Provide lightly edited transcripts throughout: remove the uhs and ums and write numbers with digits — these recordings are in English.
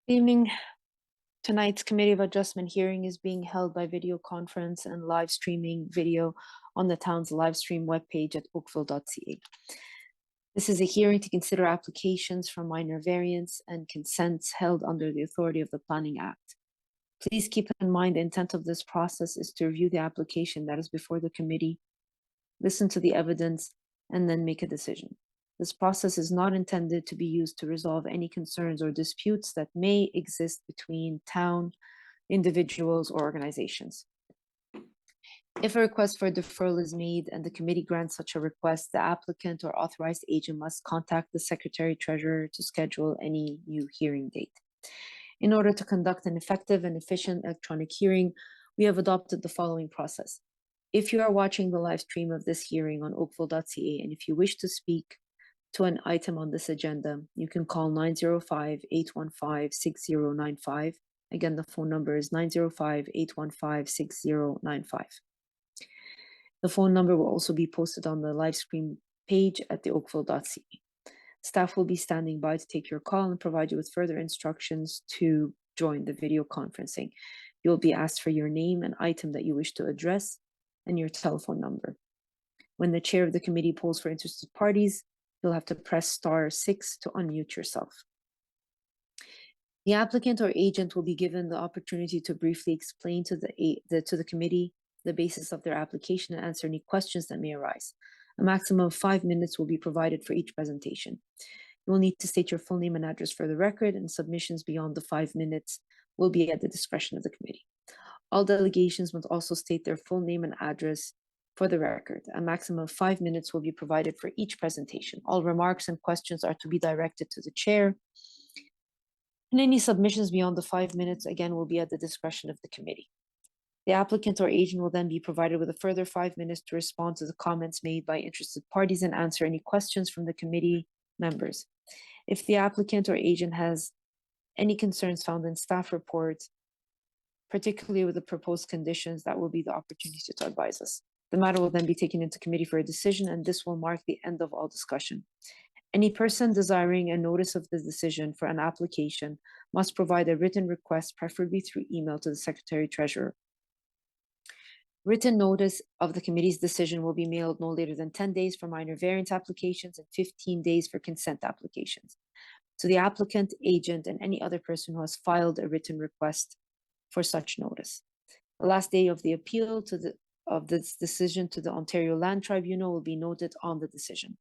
Evening. Tonight's Committee of Adjustment hearing is being held by video conference and live streaming video on the town's live stream webpage at oakville.ca. This is a hearing to consider applications for minor variance and consents held under the authority of the Planning Act. Please keep in mind the intent of this process is to review the application that is before the committee, listen to the evidence, and then make a decision. This process is not intended to be used to resolve any concerns or disputes that may exist between town, individuals, or organizations. If a request for a deferral is made and the committee grants such a request, the applicant or authorized agent must contact the Secretary Treasurer to schedule any new hearing date. In order to conduct an effective and efficient electronic hearing, we have adopted the following process. If you are watching the live stream of this hearing on oakville.ca and if you wish to speak to an item on this agenda, you can call 905-815-6095. Again, the phone number is 905-815-6095. The phone number will also be posted on the live stream page at the oakville.ca. Staff will be standing by to take your call and provide you with further instructions to join the video conferencing. You will be asked for your name and item that you wish to address and your telephone number. When the chair of the committee polls for interested parties, you'll have to press *6 to unmute yourself. The applicant or agent will be given the opportunity to briefly explain to the committee the basis of their application and answer any questions that may arise. A maximum of 5 minutes will be provided for each presentation. You will need to state your full name and address for the record, and submissions beyond the 5 minutes will be at the discretion of the committee. All delegations must also state their full name and address for the record. A maximum of 5 minutes will be provided for each presentation. All remarks and questions are to be directed to the chair. And any submissions beyond the 5 minutes, again, will be at the discretion of the committee. The applicant or agent will then be provided with a further 5 minutes to respond to the comments made by interested parties and answer any questions from the committee members. If the applicant or agent has any concerns found in staff reports, particularly with the proposed conditions, that will be the opportunity to advise us. The matter will then be taken into committee for a decision, and this will mark the end of all discussion. Any person desiring a notice of the decision for an application must provide a written request, preferably through email, to the Secretary Treasurer. Written notice of the committee's decision will be mailed no later than 10 days for minor variance applications and 15 days for consent applications to the applicant, agent, and any other person who has filed a written request for such notice. The last day of the appeal of this decision to the Ontario Land Tribunal will be noted on the decision.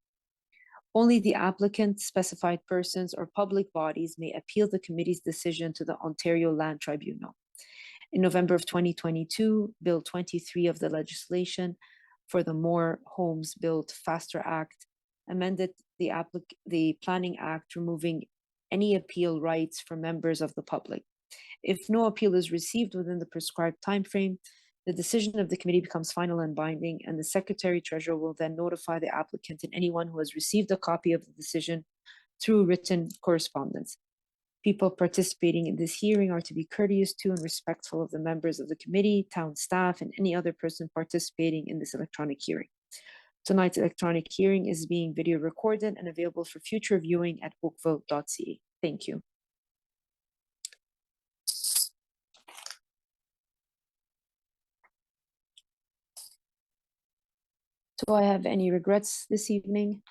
Only the applicant, specified persons, or public bodies may appeal the committee's decision to the Ontario Land Tribunal. In November of 2022, Bill 23 of the legislation for the More Homes Built Faster Act amended the Planning Act, removing any appeal rights for members of the public. If no appeal is received within the prescribed timeframe, the decision of the committee becomes final and binding, and the Secretary Treasurer will then notify the applicant and anyone who has received a copy of the decision through written correspondence. People participating in this hearing are to be courteous to and respectful of the members of the committee, town staff, and any other person participating in this electronic hearing. Tonight's electronic hearing is being video recorded and available for future viewing at oakville.ca. Thank you. Do I have any regrets this evening?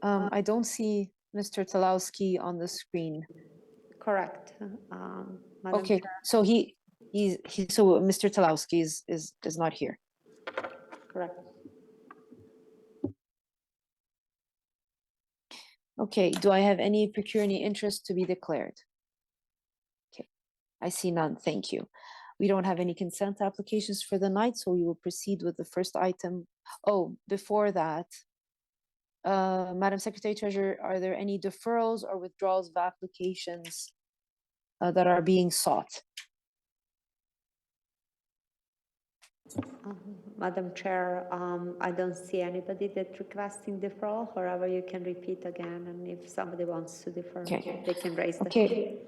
I don't see Mr. Talowski on the screen. Correct. Okay, Chair. so so Mr. Talowski is not here. Correct. Okay, do I have any pecuniary interest to be declared? Okay, I see none, thank you. We don't have any consent applications for the night, so we will proceed with the first item. Oh, before that, Madam Secretary Treasurer, are there any deferrals or withdrawals of applications that are being sought? Madam Chair, I don't see anybody that requesting deferral. However, you can repeat again, and if somebody wants to defer, Okay. they can raise the hand. Okay.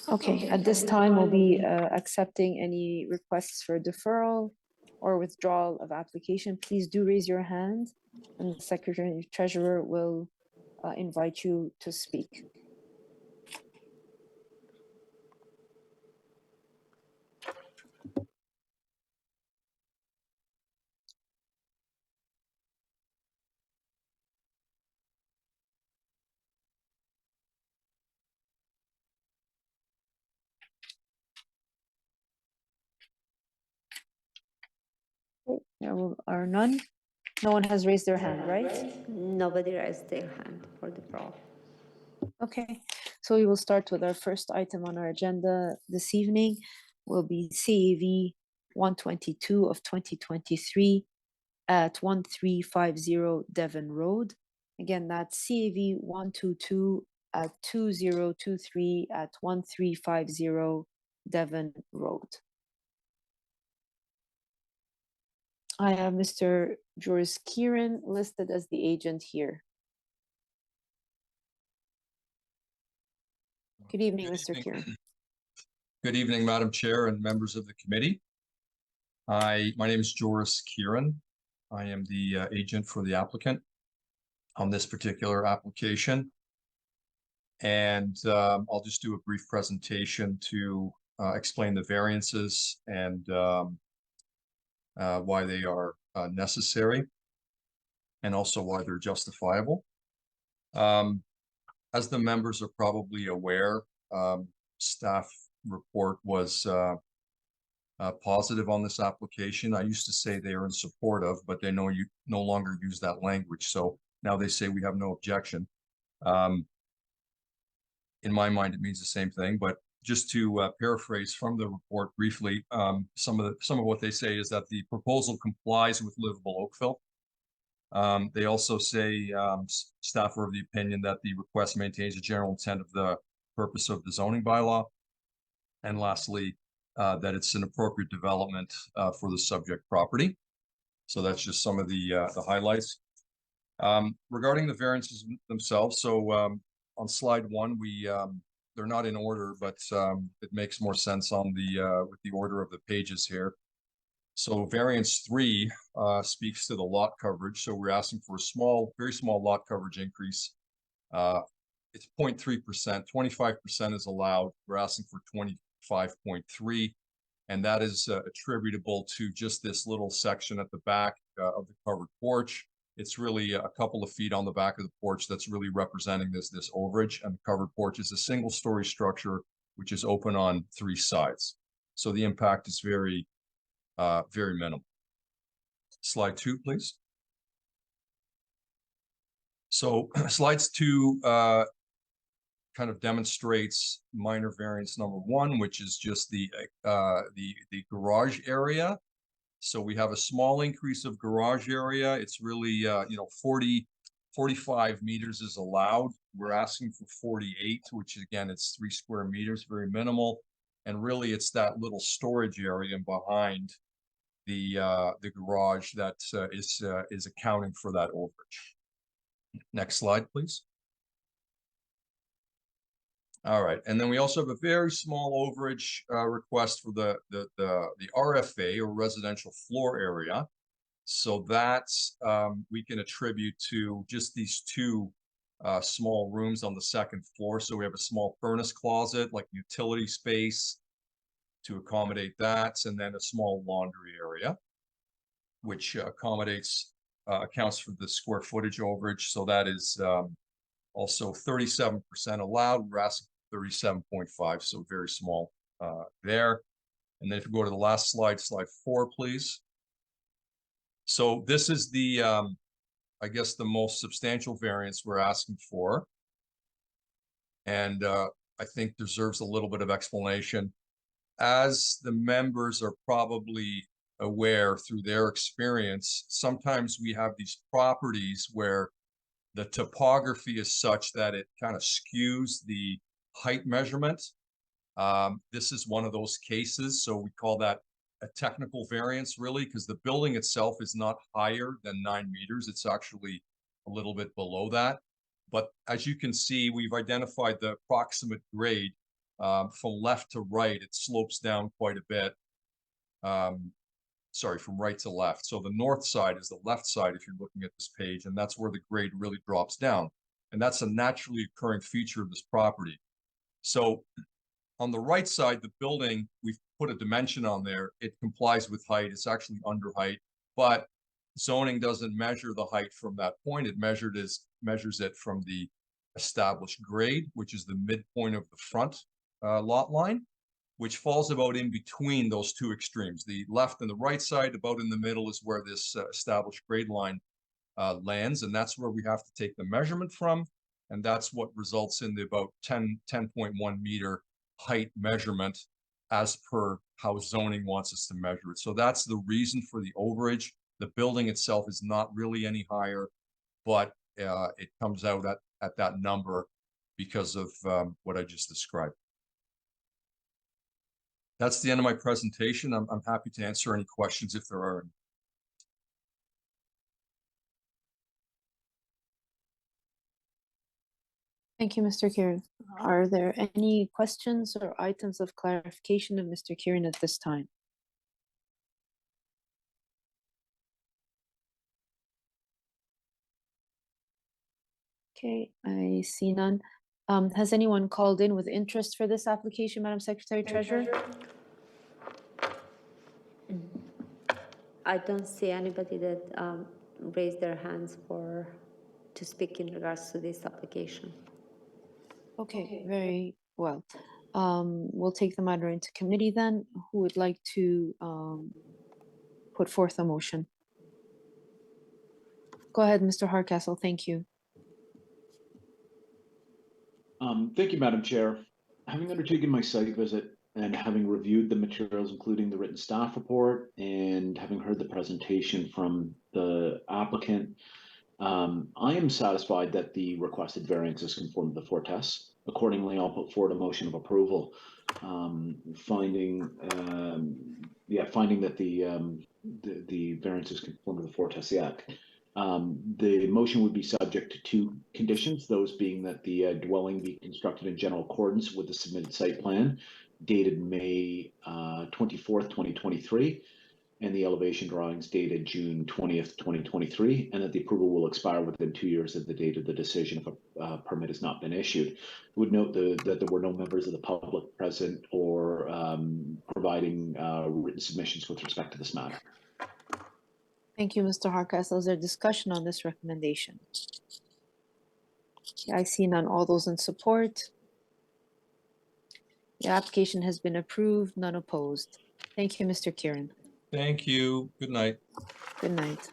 Okay, at this time, we'll be accepting any requests for deferral or withdrawal of application. Please do raise your hand, and the Secretary Treasurer will invite you to speak. There are none. No one has raised their hand, right? Nobody raised their hand for deferral. Okay, so we will start with our first item on our agenda this evening. Will be CAV 122 of 2023 at 1350 Devon Road. Again, that's CAV 122 at 2023 at 1350 Devon Road. I have Mr. Joris Kieran listed as the agent here. Good evening, Mr. Kieran. Good evening, Madam Chair and members of the committee. My name is Joris Kieran. I am the agent for the applicant on this particular application. And I'll just do a brief presentation to explain the variances and why they are necessary, and also why they're justifiable. As the members are probably aware, staff report was positive on this application. I used to say they are in support of, but they no longer use that language. So now they say we have no objection. In my mind, it means the same thing, but just to paraphrase from the report briefly, some of what they say is that the proposal complies with livable Oakville. They also say staff are of the opinion that the request maintains the general intent of the purpose of the zoning bylaw. And lastly, that it's an appropriate development for the subject property. So that's just some of the highlights. Regarding the variances themselves, so on slide 1, they're not in order, but it makes more sense on with the order of the pages here. So variance 3 speaks to the lot coverage. So we're asking for a very small lot coverage increase. It's 0.3%, 25% is allowed. We're asking for 25.3, and that is attributable to just this little section at the back of the covered porch. It's really a couple of feet on the back of the porch that's really representing this overage, and the covered porch is a single-story structure which is open on 3 sides. So the impact is very minimal. Slide 2, please. So slides 2 kind of demonstrates minor variance number 1, which is just the garage area. So we have a small increase of garage area. It's really 45 meters is allowed. We're asking for 48, which again, it's 3 square meters, very minimal. And really, it's that little storage area behind the garage that is accounting for that overage. Next slide, please. All right, and then we also have a very small overage request for the RFA, or residential floor area. So that's we can attribute to just these 2 small rooms on the 2nd floor. So we have a small furnace closet, like utility space, to accommodate that, and then a small laundry area, which accounts for the square footage overage. So that is also 37% allowed. We're asking 37.5, so very small there. And then if you go to the last slide, slide 4, please. So this is the, I guess, the most substantial variance we're asking for. And I think deserves a little bit of explanation. As the members are probably aware through their experience, sometimes we have these properties where the topography is such that it kind of skews the height measurement. This is one of those cases, so we call that a technical variance really, because the building itself is not higher than 9 meters. It's actually a little bit below that. But as you can see, we've identified the approximate grade from left to right. It slopes down quite a bit. Sorry, from right to left. So the north side is the left side if you're looking at this page, and that's where the grade really drops down. And that's a naturally occurring feature of this property. So on the right side, the building, we've put a dimension on there. It complies with height. It's actually under height, but zoning doesn't measure the height from that point. It measures it from the established grade, which is the midpoint of the front lot line, which falls about in between those two extremes. The left and the right side, about in the middle, is where this established grade line lands, and that's where we have to take the measurement from, and that's what results in the about 10.1 meter height measurement as per how zoning wants us to measure it. So that's the reason for the overage. The building itself is not really any higher, but it comes out at that number because of what I just described. That's the end of my presentation. I'm happy to answer any questions if there are any. Thank you, Mr. Kieran. Are there any questions or items of clarification of Mr. Kieran at this time? Okay, I see none. Has anyone called in with interest for this application, Madam Secretary Treasurer? I don't see anybody that raised their hands to speak in regards to this application. Okay, very well. We'll take the matter into committee then. Who would like to put forth a motion? Go ahead, Mr. Hardcastle. Thank you. Thank you, Madam Chair. Having undertaken my site visit and having reviewed the materials, including the written staff report, and having heard the presentation from the applicant, I am satisfied that the requested variances conform to the four tests. Accordingly, I'll put forward a motion of approval, finding that the variances conform to the four tests of the act. The motion would be subject to two conditions, those being that the dwelling be constructed in general accordance with the submitted site plan dated May 24th, 2023, and the elevation drawings dated June 20th, 2023, and that the approval will expire within 2 years of the date of the decision if a permit has not been issued. I would note that there were no members of the public present or providing written submissions with respect to this matter. Thank you, Mr. Hardcastle. Is there discussion on this recommendation? I see none. All those in support? The application has been approved, none opposed. Thank you, Mr. Kieran. Thank you. Good night. Good night.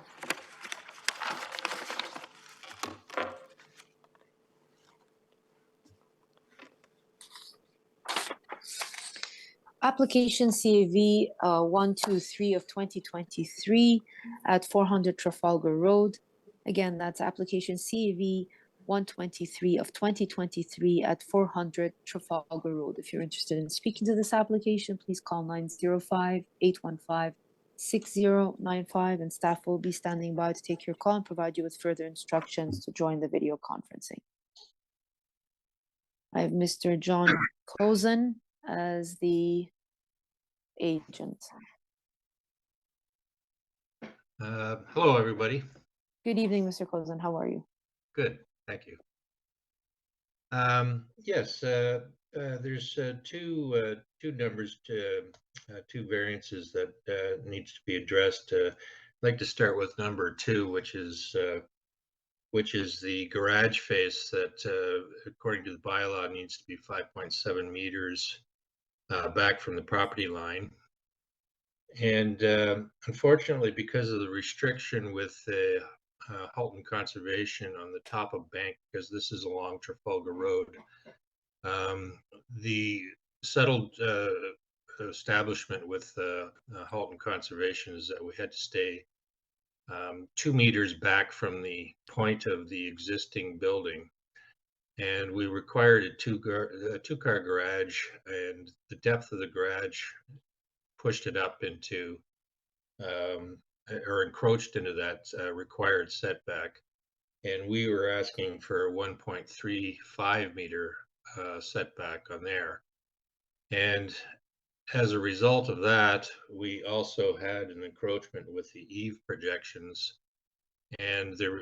Application CAV 123 of 2023 at 400 Trafalgar Road. Again, that's application CAV 123 of 2023 at 400 Trafalgar Road. If you're interested in speaking to this application, please call 905-815-6095 and staff will be standing by to take your call and provide you with further instructions to join the video conferencing. I have Mr. John Cozen as the agent. Hello, everybody. Good evening, Mr. Cozen. How are you? Good, thank you. Yes, there's two numbers, two variances that needs to be addressed. I'd like to start with number 2, which is the garage face that, according to the bylaw, needs to be 5.7 meters back from the property line. And unfortunately, because of the restriction with the Halton Conservation on the top of Bank, because this is along Trafalgar Road, the settled establishment with Halton Conservation is that we had to stay 2 meters back from the point of the existing building. And we required a two-car garage, and the depth of the garage pushed it up into or encroached into that required setback. And we were asking for a 1.35 meter setback on there. And as a result of that, we also had an encroachment with the eave projections. And there,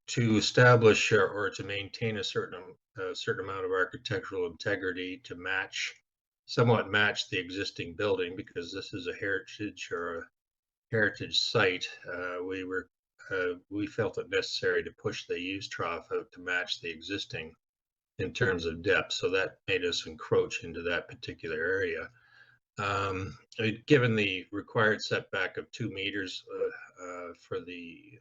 to establish or to maintain a certain amount of architectural integrity to somewhat match the existing building, because this is a heritage site. We felt it necessary to push the eaves trough out to match the existing in terms of depth. So that made us encroach into that particular area. Given the required setback of 2 meters for the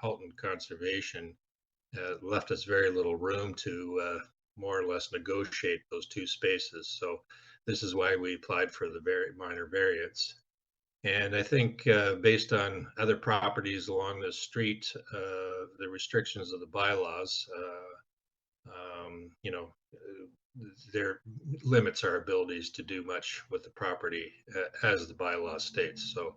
Halton Conservation, left us very little room to more or less negotiate those 2 spaces. So this is why we applied for the very minor variance. And I think based on other properties along the street, the restrictions of the bylaws, there limits our abilities to do much with the property as the bylaw states. So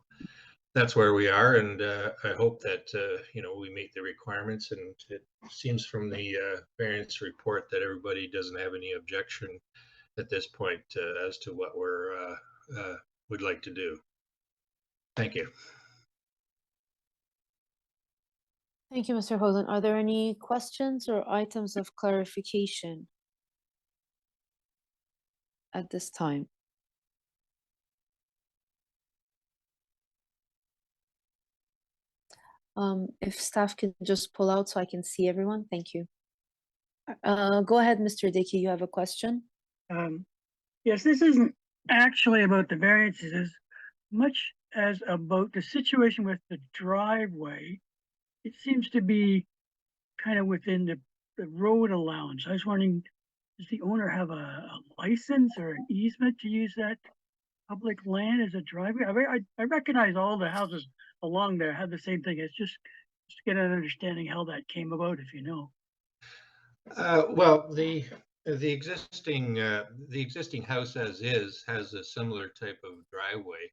that's where we are, and I hope that we meet the requirements. And it seems from the variance report that everybody doesn't have any objection at this point as to what would like to do. Thank you. Thank you, Mr. Holden. Are there any questions or items of clarification at this time? If staff can just pull out so I can see everyone, thank you. Go ahead, Mr. Dickey, you have a question? Yes, this isn't actually about the variances as much as about the situation with the driveway. It seems to be kind of within the road allowance. I was wondering, does the owner have a license or an easement to use that public land as a driveway? I recognize all the houses along there have the same thing. It's just to get an understanding how that came about, if you know. Well, the existing house as is has a similar type of driveway.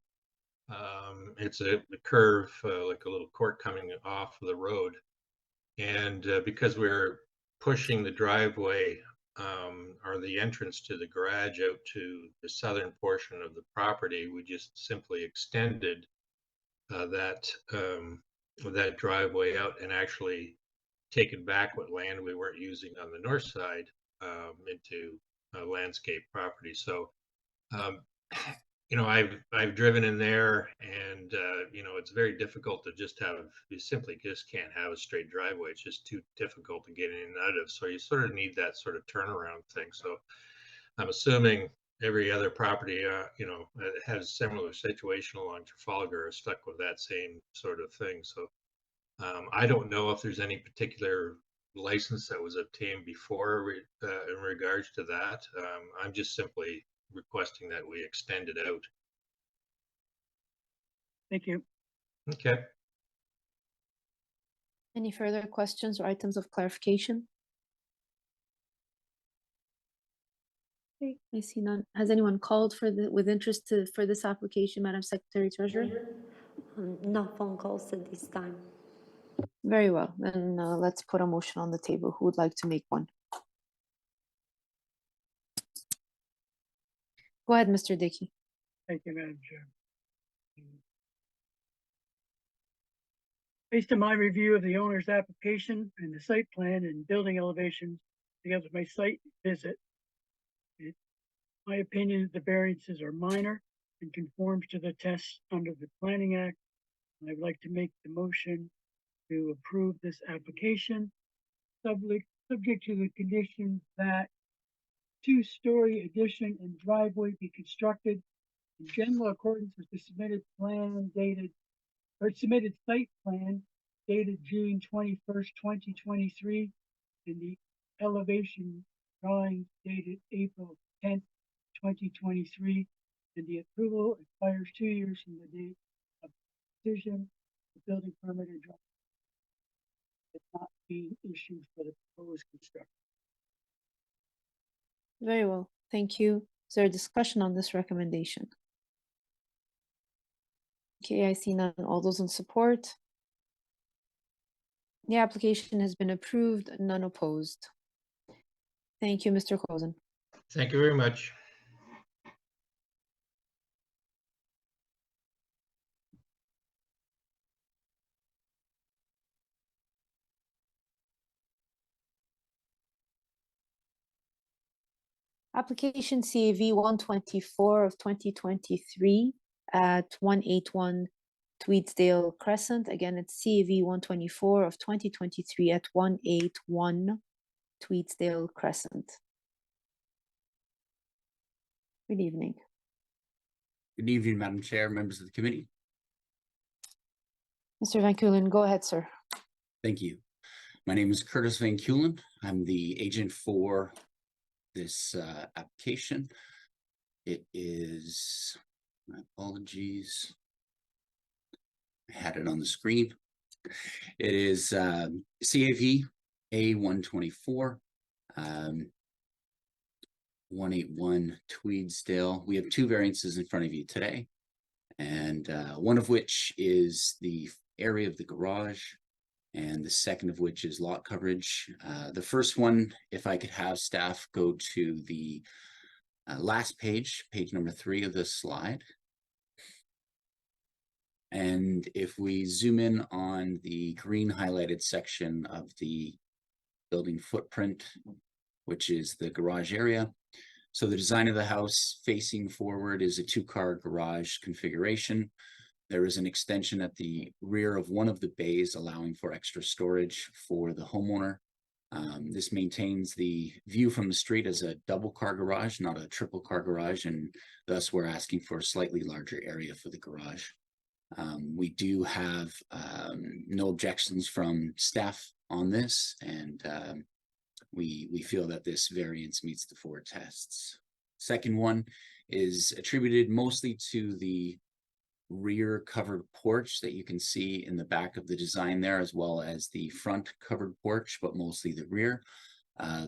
It's a curve, like a little court coming off of the road, and because we're pushing the driveway or the entrance to the garage out to the southern portion of the property, we just simply extended that driveway out and actually taken back what land we weren't using on the north side into landscape property. So, I've driven in there, and it's very difficult to you simply just can't have a straight driveway. It's just too difficult to get in and out of. So you sort of need that sort of turnaround thing. So I'm assuming every other property, that has a similar situation along Trafalgar is stuck with that same sort of thing. So I don't know if there's any particular license that was obtained before in regards to that. I'm just simply requesting that we extend it out. Thank you. Okay. Any further questions or items of clarification? Okay, I see none. Has anyone called with interest for this application, Madam Secretary Treasurer? No phone calls at this time. Very well, then let's put a motion on the table. Who would like to make one? Go ahead, Mr. Dickey. Thank you, Madam Chair. Based on my review of the owner's application and the site plan and building elevations, together with my site visit, my opinion is the variances are minor and conforms to the tests under the Planning Act. And I'd like to make the motion to approve this application, subject to the condition that 2-story addition and driveway be constructed in general accordance with the submitted site plan dated June 21st, 2023, and the elevation drawings dated April 10th, 2023, and the approval expires 2 years from the date of decision, the building permit or drawing is not being issued for the proposed construction. Very well, thank you. Is there a discussion on this recommendation? Okay, I see none. All those in support? The application has been approved, none opposed. Thank you, Mr. Cozen. Thank you very much. Application CAV 124 of 2023 at 181 Tweedsdale Crescent. Again, it's CAV 124 of 2023 at 181 Tweedsdale Crescent. Good evening. Good evening, Madam Chair, members of the committee. Mr. Van Kulen, go ahead, sir. Thank you. My name is Curtis Van Kulen. I'm the agent for this application. It is, my apologies, I had it on the screen. It is CAV A124, 181 Tweedsdale. We have two variances in front of you today, and one of which is the area of the garage, and the second of which is lot coverage. The first one, if I could have staff go to the last page, page number 3 of this slide. And if we zoom in on the green highlighted section of the building footprint, which is the garage area. So the design of the house facing forward is a 2-car garage configuration. There is an extension at the rear of one of the bays, allowing for extra storage for the homeowner. This maintains the view from the street as a 2-car garage, not a 3-car garage, and thus we're asking for a slightly larger area for the garage. We do have no objections from staff on this, and we feel that this variance meets the 4 tests. Second one is attributed mostly to the rear covered porch that you can see in the back of the design there, as well as the front covered porch, but mostly the rear.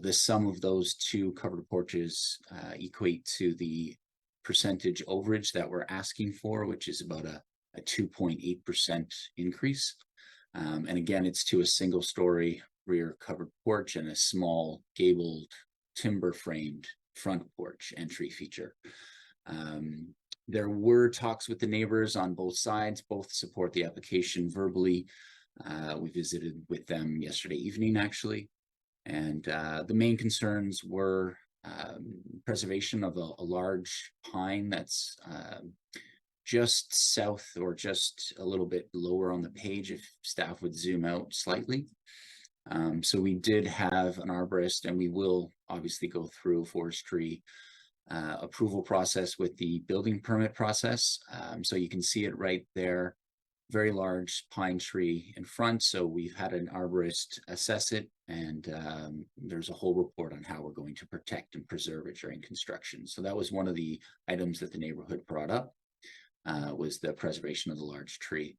The sum of those 2 covered porches equate to the percentage overage that we're asking for, which is about a 2.8% increase. And again, it's to a single-story rear covered porch and a small gabled timber framed front porch entry feature. There were talks with the neighbors on both sides. Both support the application verbally. We visited with them yesterday evening, actually. And the main concerns were preservation of a large pine that's just south, or just a little bit lower on the page if staff would zoom out slightly. So we did have an arborist, and we will obviously go through forestry approval process with the building permit process. So you can see it right there, very large pine tree in front. So we've had an arborist assess it, and there's a whole report on how we're going to protect and preserve it during construction. So that was one of the items that the neighborhood brought up, was the preservation of the large tree.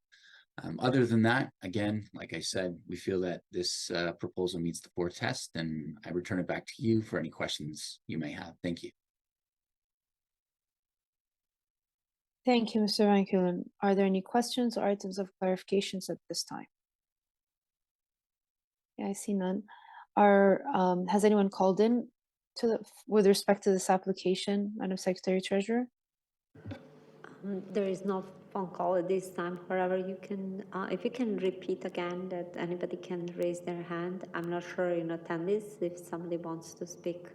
Other than that, again, like I said, we feel that this proposal meets the 4 tests, and I return it back to you for any questions you may have. Thank you. Thank you, Mr. Van Kulen. Are there any questions or items of clarifications at this time? Yeah, I see none. Has anyone called in with respect to this application, Madam Secretary Treasurer? There is no phone call at this time. However, you can, if you can repeat again that anybody can raise their hand. I'm not sure in attendees, if somebody wants to speak,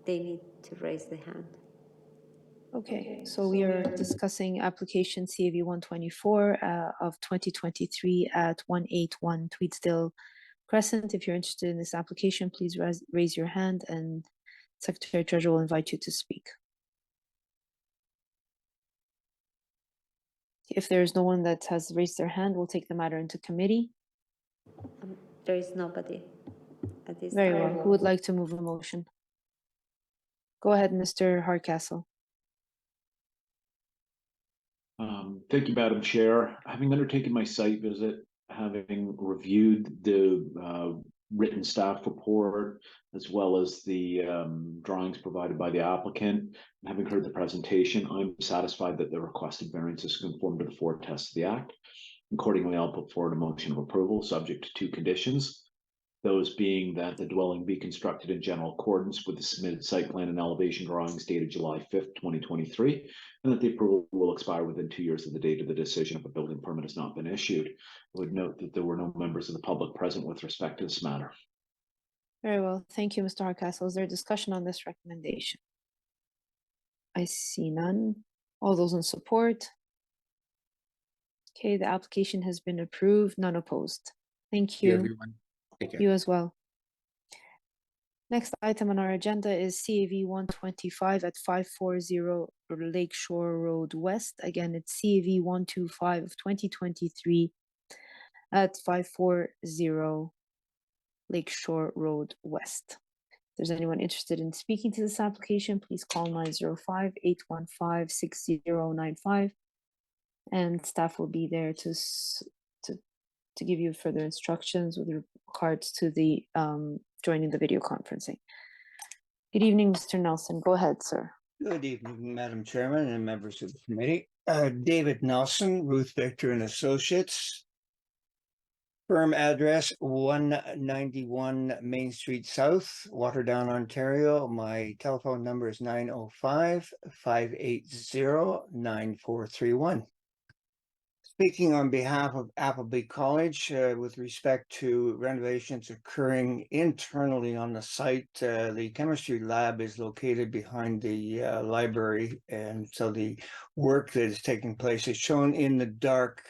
they need to raise the hand. Okay, so we are discussing application CAV 124 of 2023 at 181 Tweedsdale Crescent. If you're interested in this application, please raise your hand, and Secretary Treasurer will invite you to speak. If there is no one that has raised their hand, we'll take the matter into committee. There is nobody at this Very time. well. Who would like to move a motion? Go ahead, Mr. Hardcastle. Thank you, Madam Chair. Having undertaken my site visit, having reviewed the written staff report, as well as the drawings provided by the applicant. Having heard the presentation, I'm satisfied that the requested variances conform to the four tests of the Act. Accordingly, I'll put forward a motion of approval subject to two conditions. Those being that the dwelling be constructed in general accordance with the submitted site plan and elevation drawings dated July 5th, 2023, and that the approval will expire within 2 years of the date of the decision if a building permit has not been issued. I would note that there were no members of the public present with respect to this matter. Very well. Thank you, Mr. Hardcastle. Is there discussion on this recommendation? I see none. All those in support? Okay, the application has been approved, none opposed. Thank Thank you, you. everyone. Take care. You as well. Next item on our agenda is CAV 125 at 540 Lakeshore Road West. Again, it's CAV 125 of 2023 at 540 Lakeshore Road West. If there's anyone interested in speaking to this application, please call 905-815-6095, and staff will be there to give you further instructions with regards to the joining the video conferencing. Good evening, Mr. Nelson. Go ahead, sir. Good evening, Madam Chairman and members of the committee. David Nelson, Ruth Victor and Associates. Firm address 191 Main Street South, Waterdown, Ontario. My telephone number is 905-580-9431. Speaking on behalf of Appleby College with respect to renovations occurring internally on the site, the chemistry lab is located behind the library, and so the work that is taking place is shown in the dark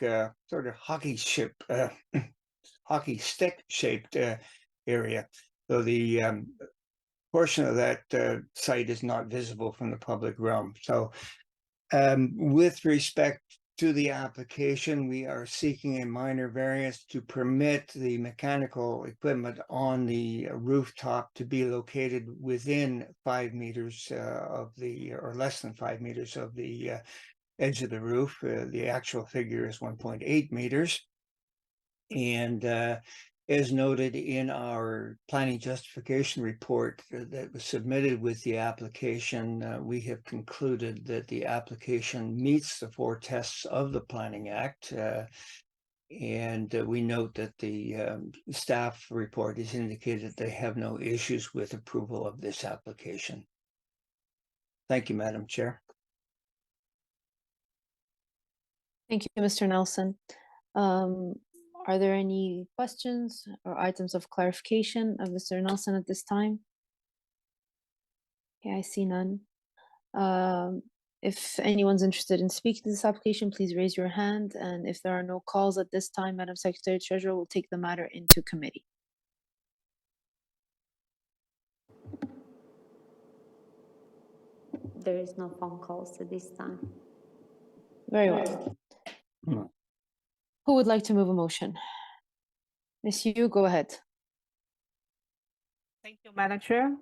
sort of hockey stick shaped area. So the portion of that site is not visible from the public realm. So with respect to the application, we are seeking a minor variance to permit the mechanical equipment on the rooftop to be located within 5 meters of the, or less than 5 meters of the edge of the roof. The actual figure is 1.8 meters. And as noted in our planning justification report that was submitted with the application, we have concluded that the application meets the 4 tests of the Planning Act. And we note that the staff report has indicated that they have no issues with approval of this application. Thank you, Madam Chair. Thank you, Mr. Nelson. Are there any questions or items of clarification of Mr. Nelson at this time? Okay, I see none. If anyone's interested in speaking to this application, please raise your hand. And if there are no calls at this time, Madam Secretary Treasurer will take the matter into committee. There is no phone calls at this time. Very well. Who would like to move a motion? Ms. Yu, go ahead. Thank you, Madam Chair.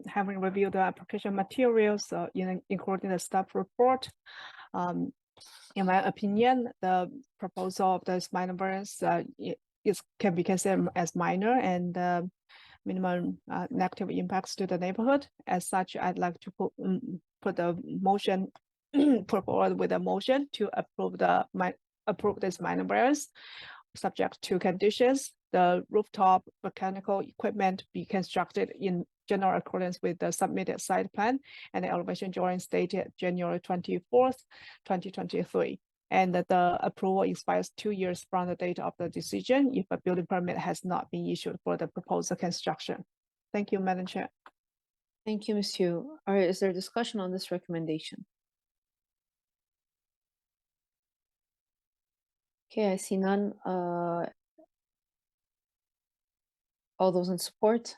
Having reviewed the application materials, including the staff report, in my opinion, the proposal of this minor variance can be considered as minor and minimum negative impacts to the neighborhood. As such, I'd like to put the motion, put forward with a motion to approve this minor variance, subject to conditions. The rooftop mechanical equipment be constructed in general accordance with the submitted site plan and the elevation drawings dated January 24th, 2023. And that the approval expires 2 years from the date of the decision if a building permit has not been issued for the proposed construction. Thank you, Madam Chair. Thank you, Ms. Yu. All right, is there discussion on this recommendation? Okay, I see none. All those in support?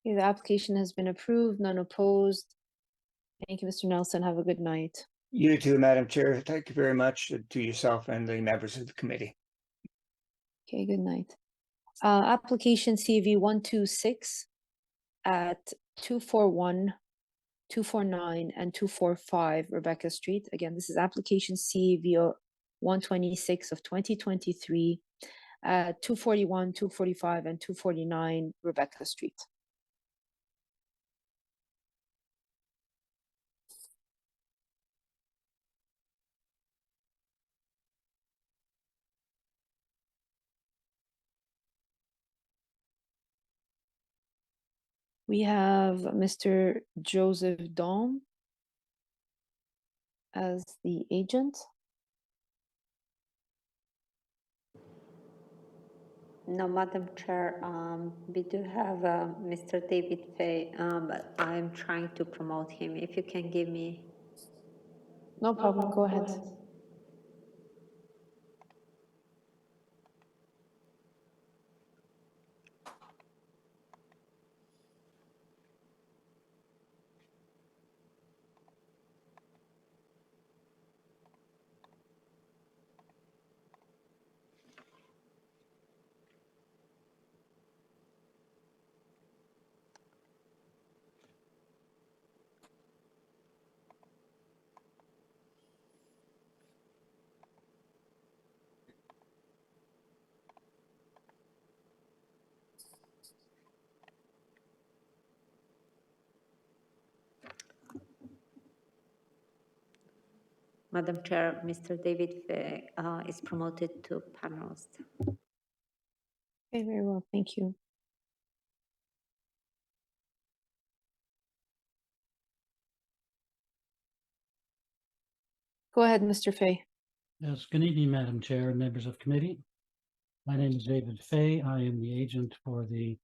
Okay, the application has been approved, none opposed. Thank you, Mr. Nelson. Have a good night. You too, Madam Chair. Thank you very much to yourself and the members of the committee. Okay, good night. Application CV 126 at 241, 249, and 245 Rebecca Street. Again, this is application CV 126 of 2023 at 241, 245, and 249 Rebecca Street. We have Mr. Joseph Dom as the agent. No, Madam Chair, we do have Mr. David Fay, but I'm trying to promote him. If you can give me. No problem, go ahead. Madam Chair, Mr. David Fay is promoted to panelist. Okay, very well, thank you. Go ahead, Mr. Fay. Yes, good evening, Madam Chair and members of committee. My name is David Fay. I am the agent for the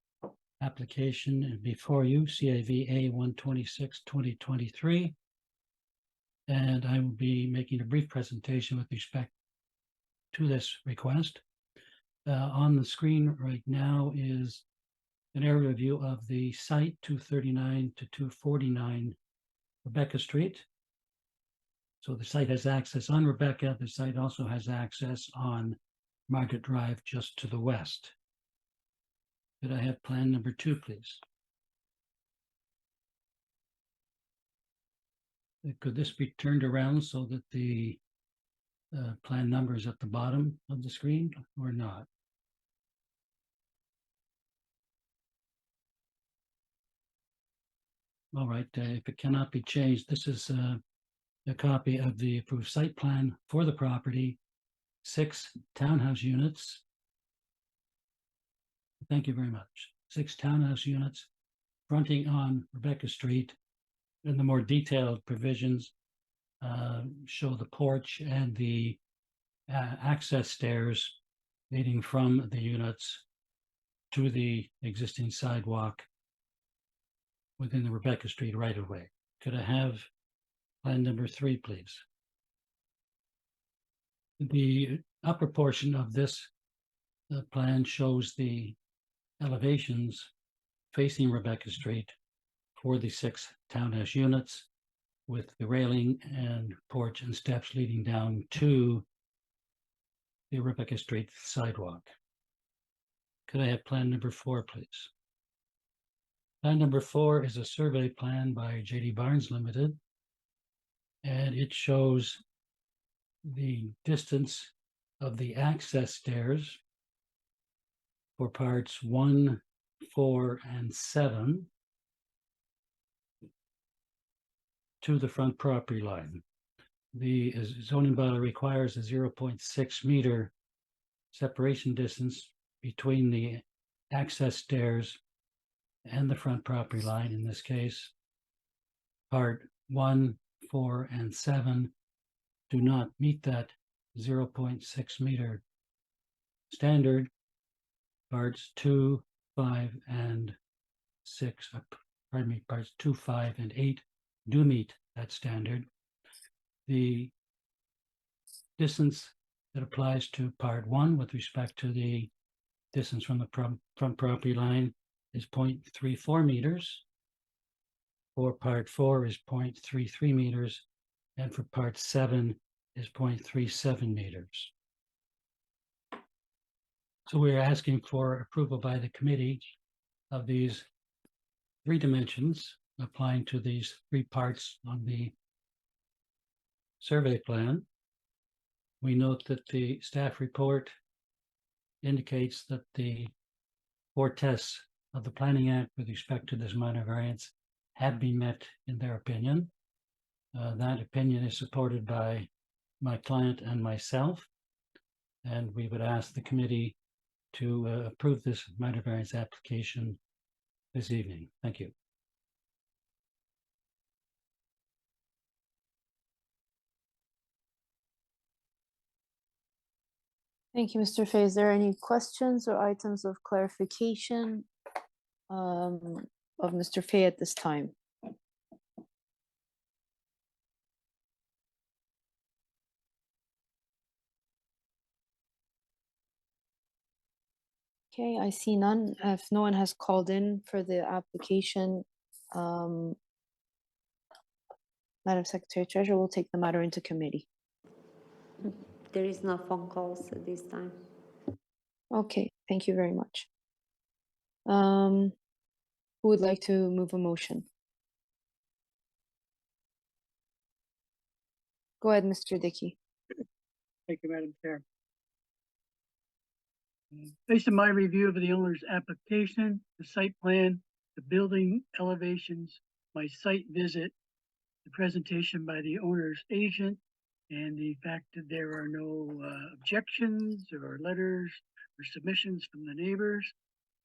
application before you, CAVA 126-2023. And I will be making a brief presentation with respect to this request. On the screen right now is an aerial view of the site 239 to 249 Rebecca Street. So the site has access on Rebecca. The site also has access on Margaret Drive just to the west. Could I have plan number 2, please? Could this be turned around so that the plan number is at the bottom of the screen or not? All right, if it cannot be changed, this is a copy of the approved site plan for the property, 6 townhouse units. Thank you very much. 6 townhouse units fronting on Rebecca Street, and the more detailed provisions show the porch and the access stairs leading from the units to the existing sidewalk within the Rebecca Street right of way. Could I have plan number 3, please? The upper portion of this plan shows the elevations facing Rebecca Street for the 6 townhouse units with the railing and porch and steps leading down to the Rebecca Street sidewalk. Could I have plan number 4, please? Plan number 4 is a survey plan by J.D. Barnes Limited, and it shows the distance of the access stairs for parts 1, 4, and 7 to the front property line. The zoning bylaw requires a 0.6 meter separation distance between the access stairs and the front property line. In this case, part 1, 4, and 7 do not meet that 0.6 meter standard. Parts 2, 5, and 6, parts 2, 5, and 8 do meet that standard. The distance that applies to part 1 with respect to the distance from the front property line is 0.34 meters. For part 4 is 0.33 meters, and for part 7 is 0.37 meters. So we're asking for approval by the committee of these 3 dimensions applying to these 3 parts on the survey plan. We note that the staff report indicates that the four tests of the Planning Act with respect to this minor variance have been met in their opinion. That opinion is supported by my client and myself, and we would ask the committee to approve this minor variance application this evening. Thank you. Thank you, Mr. Fay. Is there any questions or items of clarification of Mr. Fay at this time? Okay, I see none. If no one has called in for the application, Madam Secretary Treasurer will take the matter into committee. There is no phone calls at this time. Okay, thank you very much. Who would like to move a motion? Go ahead, Mr. Dickey. Thank you, Madam Chair. Based on my review of the owner's application, the site plan, the building elevations, my site visit, the presentation by the owner's agent, and the fact that there are no objections or letters or submissions from the neighbors,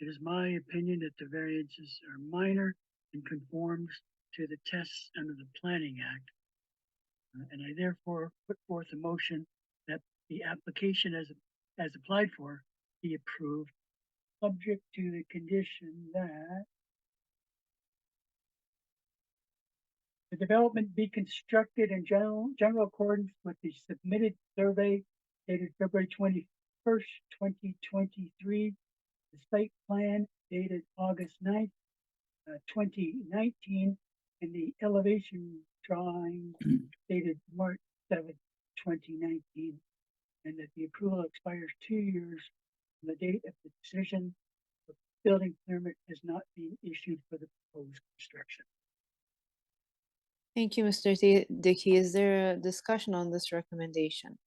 it is my opinion that the variances are minor and conforms to the tests under the Planning Act. And I therefore put forth a motion that the application as applied for be approved, subject to the condition that the development be constructed in general accordance with the submitted survey dated February 21st, 2023, the site plan dated August 9th, 2019, and the elevation drawing dated March 7th, 2019, and that the approval expires 2 years from the date of the decision. The building permit has not been issued for the proposed construction. Thank you, Mr. Dickey. Is there a discussion on this recommendation?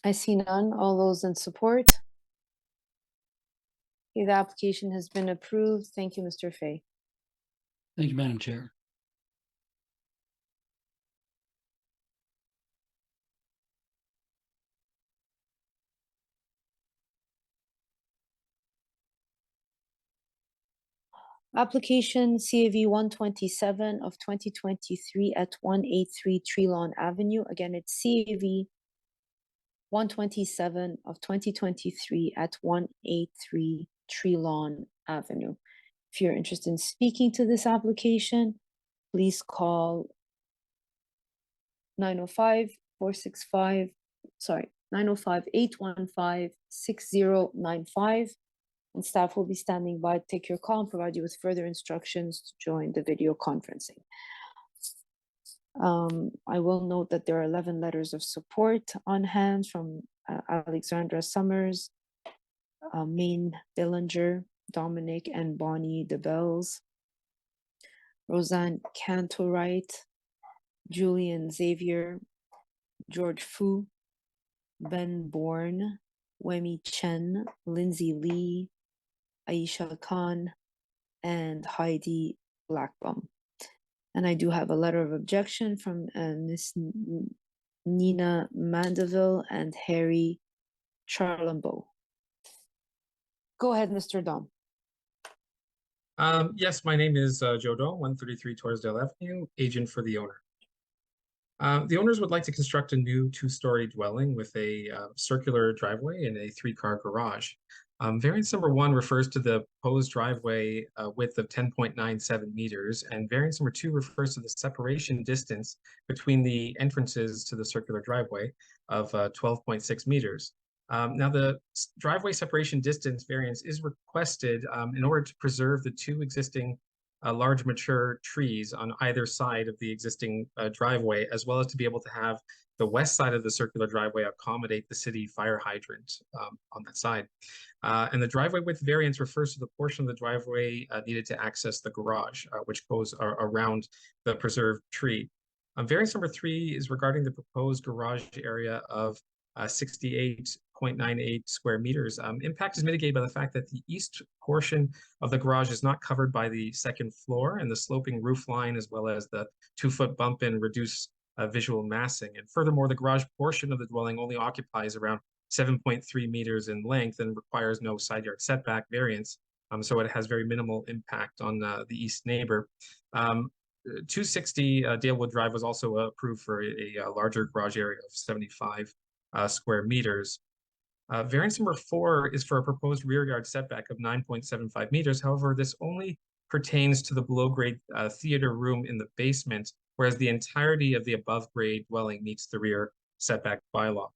I see none. All those in support? Okay, the application has been approved. Thank you, Mr. Fay. Thank you, Madam Chair. Application CAV 127 of 2023 at 183 Tree Lawn Avenue. Again, it's CAV 127 of 2023 at 183 Tree Lawn Avenue. If you're interested in speaking to this application, please call 905-815-6095, and staff will be standing by to take your call and provide you with further instructions to join the video conferencing. I will note that there are 11 letters of support on hand from Alexandra Summers, Maine Billinger, Dominic and Bonnie DeBells, Roseanne Cantorite, Julian Xavier, George Fu, Ben Bourne, Wemi Chen, Lindsay Lee, Aisha Khan, and Heidi Blackbum. And I do have a letter of objection from Miss Nina Mandeville and Harry Charlambeau. Go ahead, Mr. Dom. Yes, my name is Joe Doe, 133 Torresdale Avenue, agent for the owner. The owners would like to construct a new 2-story dwelling with a circular driveway and a 3-car garage. Variance number 1 refers to the proposed driveway width of 10.97 meters, and variance number 2 refers to the separation distance between the entrances to the circular driveway of 12.6 meters. Now, the driveway separation distance variance is requested in order to preserve the 2 existing large mature trees on either side of the existing driveway, as well as to be able to have the west side of the circular driveway accommodate the city fire hydrant on that side. And the driveway width variance refers to the portion of the driveway needed to access the garage, which goes around the preserved tree. Variance number 3 is regarding the proposed garage area of 68.98 square meters. Impact is mitigated by the fact that the east portion of the garage is not covered by the second floor, and the sloping roof line, as well as the 2-foot bump in, reduce visual massing. And furthermore, the garage portion of the dwelling only occupies around 7.3 meters in length and requires no side yard setback variance. So it has very minimal impact on the east neighbor. 260 Dalewood Drive was also approved for a larger garage area of 75 square meters. Variance number 4 is for a proposed rear yard setback of 9.75 meters. However, this only pertains to the below grade theater room in the basement, whereas the entirety of the above grade dwelling meets the rear setback bylaw.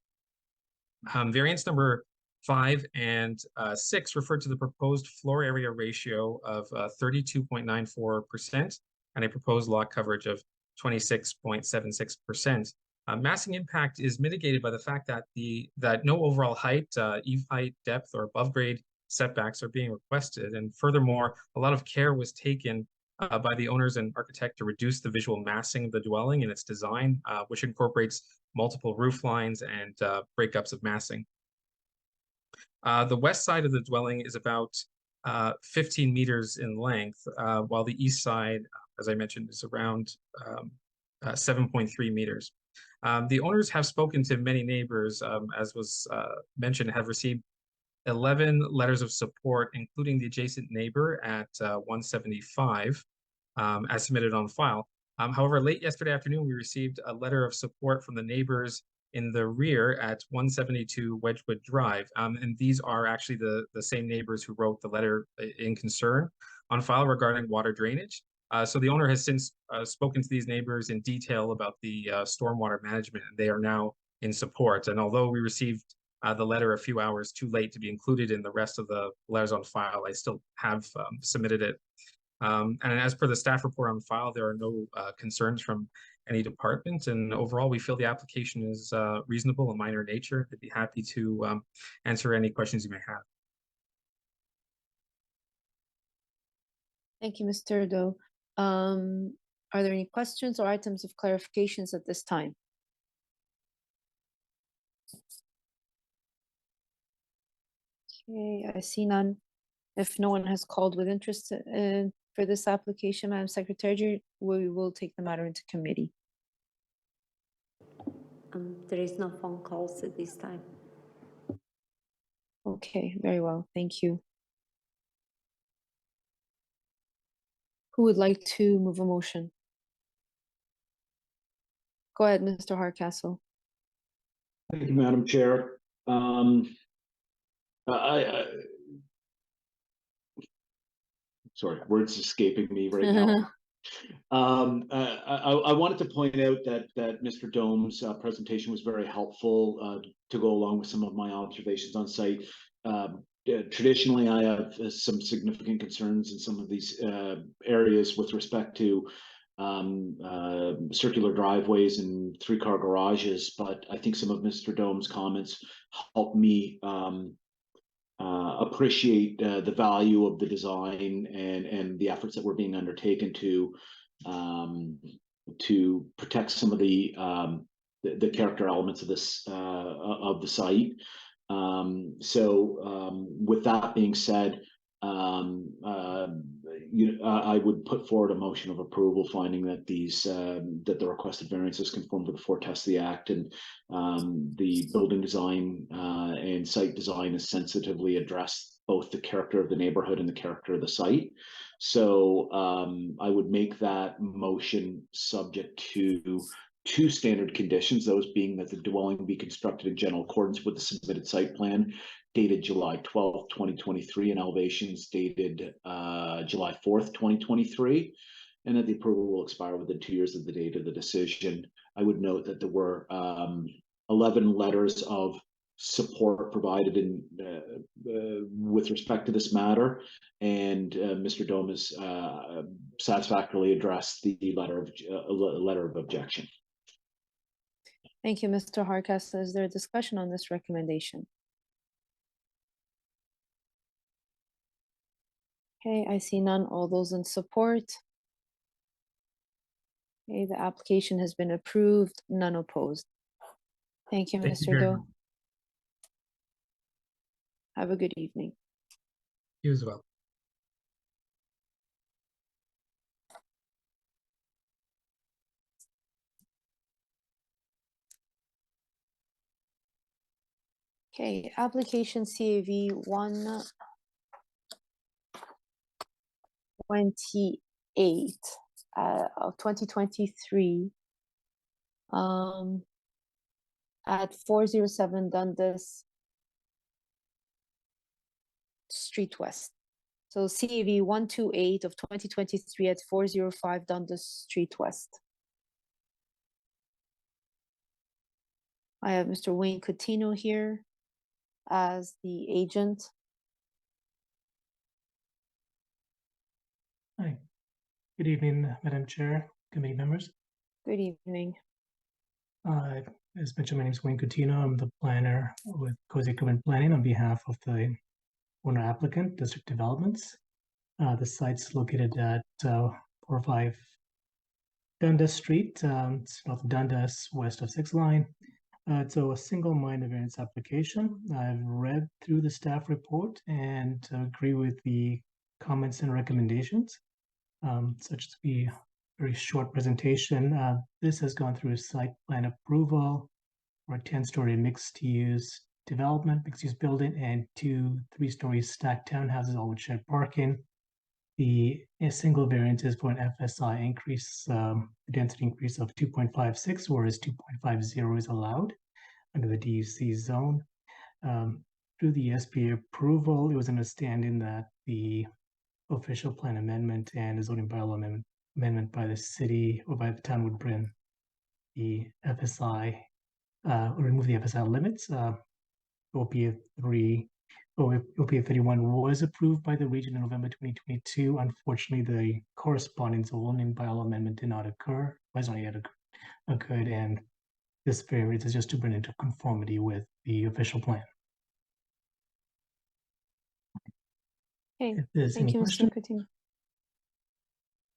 Variance number 5 and 6 refer to the proposed floor area ratio of 32.94% and a proposed lot coverage of 26.76%. Massing impact is mitigated by the fact that no overall height, eve height, depth, or above grade setbacks are being requested. And furthermore, a lot of care was taken by the owners and architect to reduce the visual massing of the dwelling in its design, which incorporates multiple roof lines and breakups of massing. The west side of the dwelling is about 15 meters in length, while the east side, as I mentioned, is around 7.3 meters. The owners have spoken to many neighbors, as was mentioned, have received 11 letters of support, including the adjacent neighbor at 175, as submitted on file. However, late yesterday afternoon, we received a letter of support from the neighbors in the rear at 172 Wedgwood Drive. And these are actually the same neighbors who wrote the letter in concern on file regarding water drainage. So the owner has since spoken to these neighbors in detail about the stormwater management, and they are now in support. And although we received the letter a few hours too late to be included in the rest of the letters on file, I still have submitted it. And as per the staff report on file, there are no concerns from any department. And overall, we feel the application is reasonable and minor in nature. I'd be happy to answer any questions you may have. Thank you, Mr. Doe. Are there any questions or items of clarifications at this time? Okay, I see none. If no one has called with interest for this application, Madam Secretary, we will take the matter into committee. There is no phone calls at this time. Okay, very well, thank you. Who would like to move a motion? Go ahead, Mr. Hardcastle. Thank you, Madam Chair. Sorry, words escaping me right now. I wanted to point out that Mr. Dome's presentation was very helpful to go along with some of my observations on site. Traditionally, I have some significant concerns in some of these areas with respect to circular driveways and 3-car garages, but I think some of Mr. Dome's comments helped me appreciate the value of the design and the efforts that were being undertaken to protect some of the character elements of this of the site. With that being said, I would put forward a motion of approval, finding that that the requested variances conform to the 4 tests of the Act, and the building design and site design is sensitively addressed both the character of the neighborhood and the character of the site. So I would make that motion subject to 2 standard conditions, those being that the dwelling be constructed in general accordance with the submitted site plan dated July 12th, 2023, and elevations dated July 4th, 2023, and that the approval will expire within 2 years of the date of the decision. I would note that there were 11 letters of support provided in with respect to this matter, and Mr. Dome has satisfactorily addressed the letter of objection. Thank you, Mr. Hardcastle. Is there a discussion on this recommendation? Okay, I see none. All those in support? Okay, the application has been approved, none opposed. Thank you, Mr. Doe. Have a good evening. You as well. Okay, application CAV 128 of 2023 at 407 Dundas Street West. So CAV 128 of 2023 at 405 Dundas Street West. I have Mr. Wayne Coutinho here as the agent. Hi. Good evening, Madam Chair, committee members. Good evening. As mentioned, my name is Wayne Coutinho. I'm the planner with Cozy Equipment Planning on behalf of the owner applicant, District Developments. The site's located at 405 Dundas Street, it's north of Dundas, west of 6 Line. It's a single minor variance application. I've read through the staff report and agree with the comments and recommendations. Such to be a very short presentation. This has gone through site plan approval for a 10-story mixed-use development, mixed-use building, and 2 3-story stacked townhouses, all with shared parking. The single variance is for an FSI increase, density increase of 2.56, whereas 2.50 is allowed under the DUC zone. Through the SPA approval, it was understanding that the official plan amendment and the zoning bylaw amendment by the city or by the town would bring the FSI, or remove the FSI limits. OPA 31 was approved by the region in November 2022. Unfortunately, the corresponding zoning bylaw amendment did not occur, was not yet occurred, and this variance is just to bring into conformity with the official plan. Okay, If there's thank any you, question, Mr. Coutinho.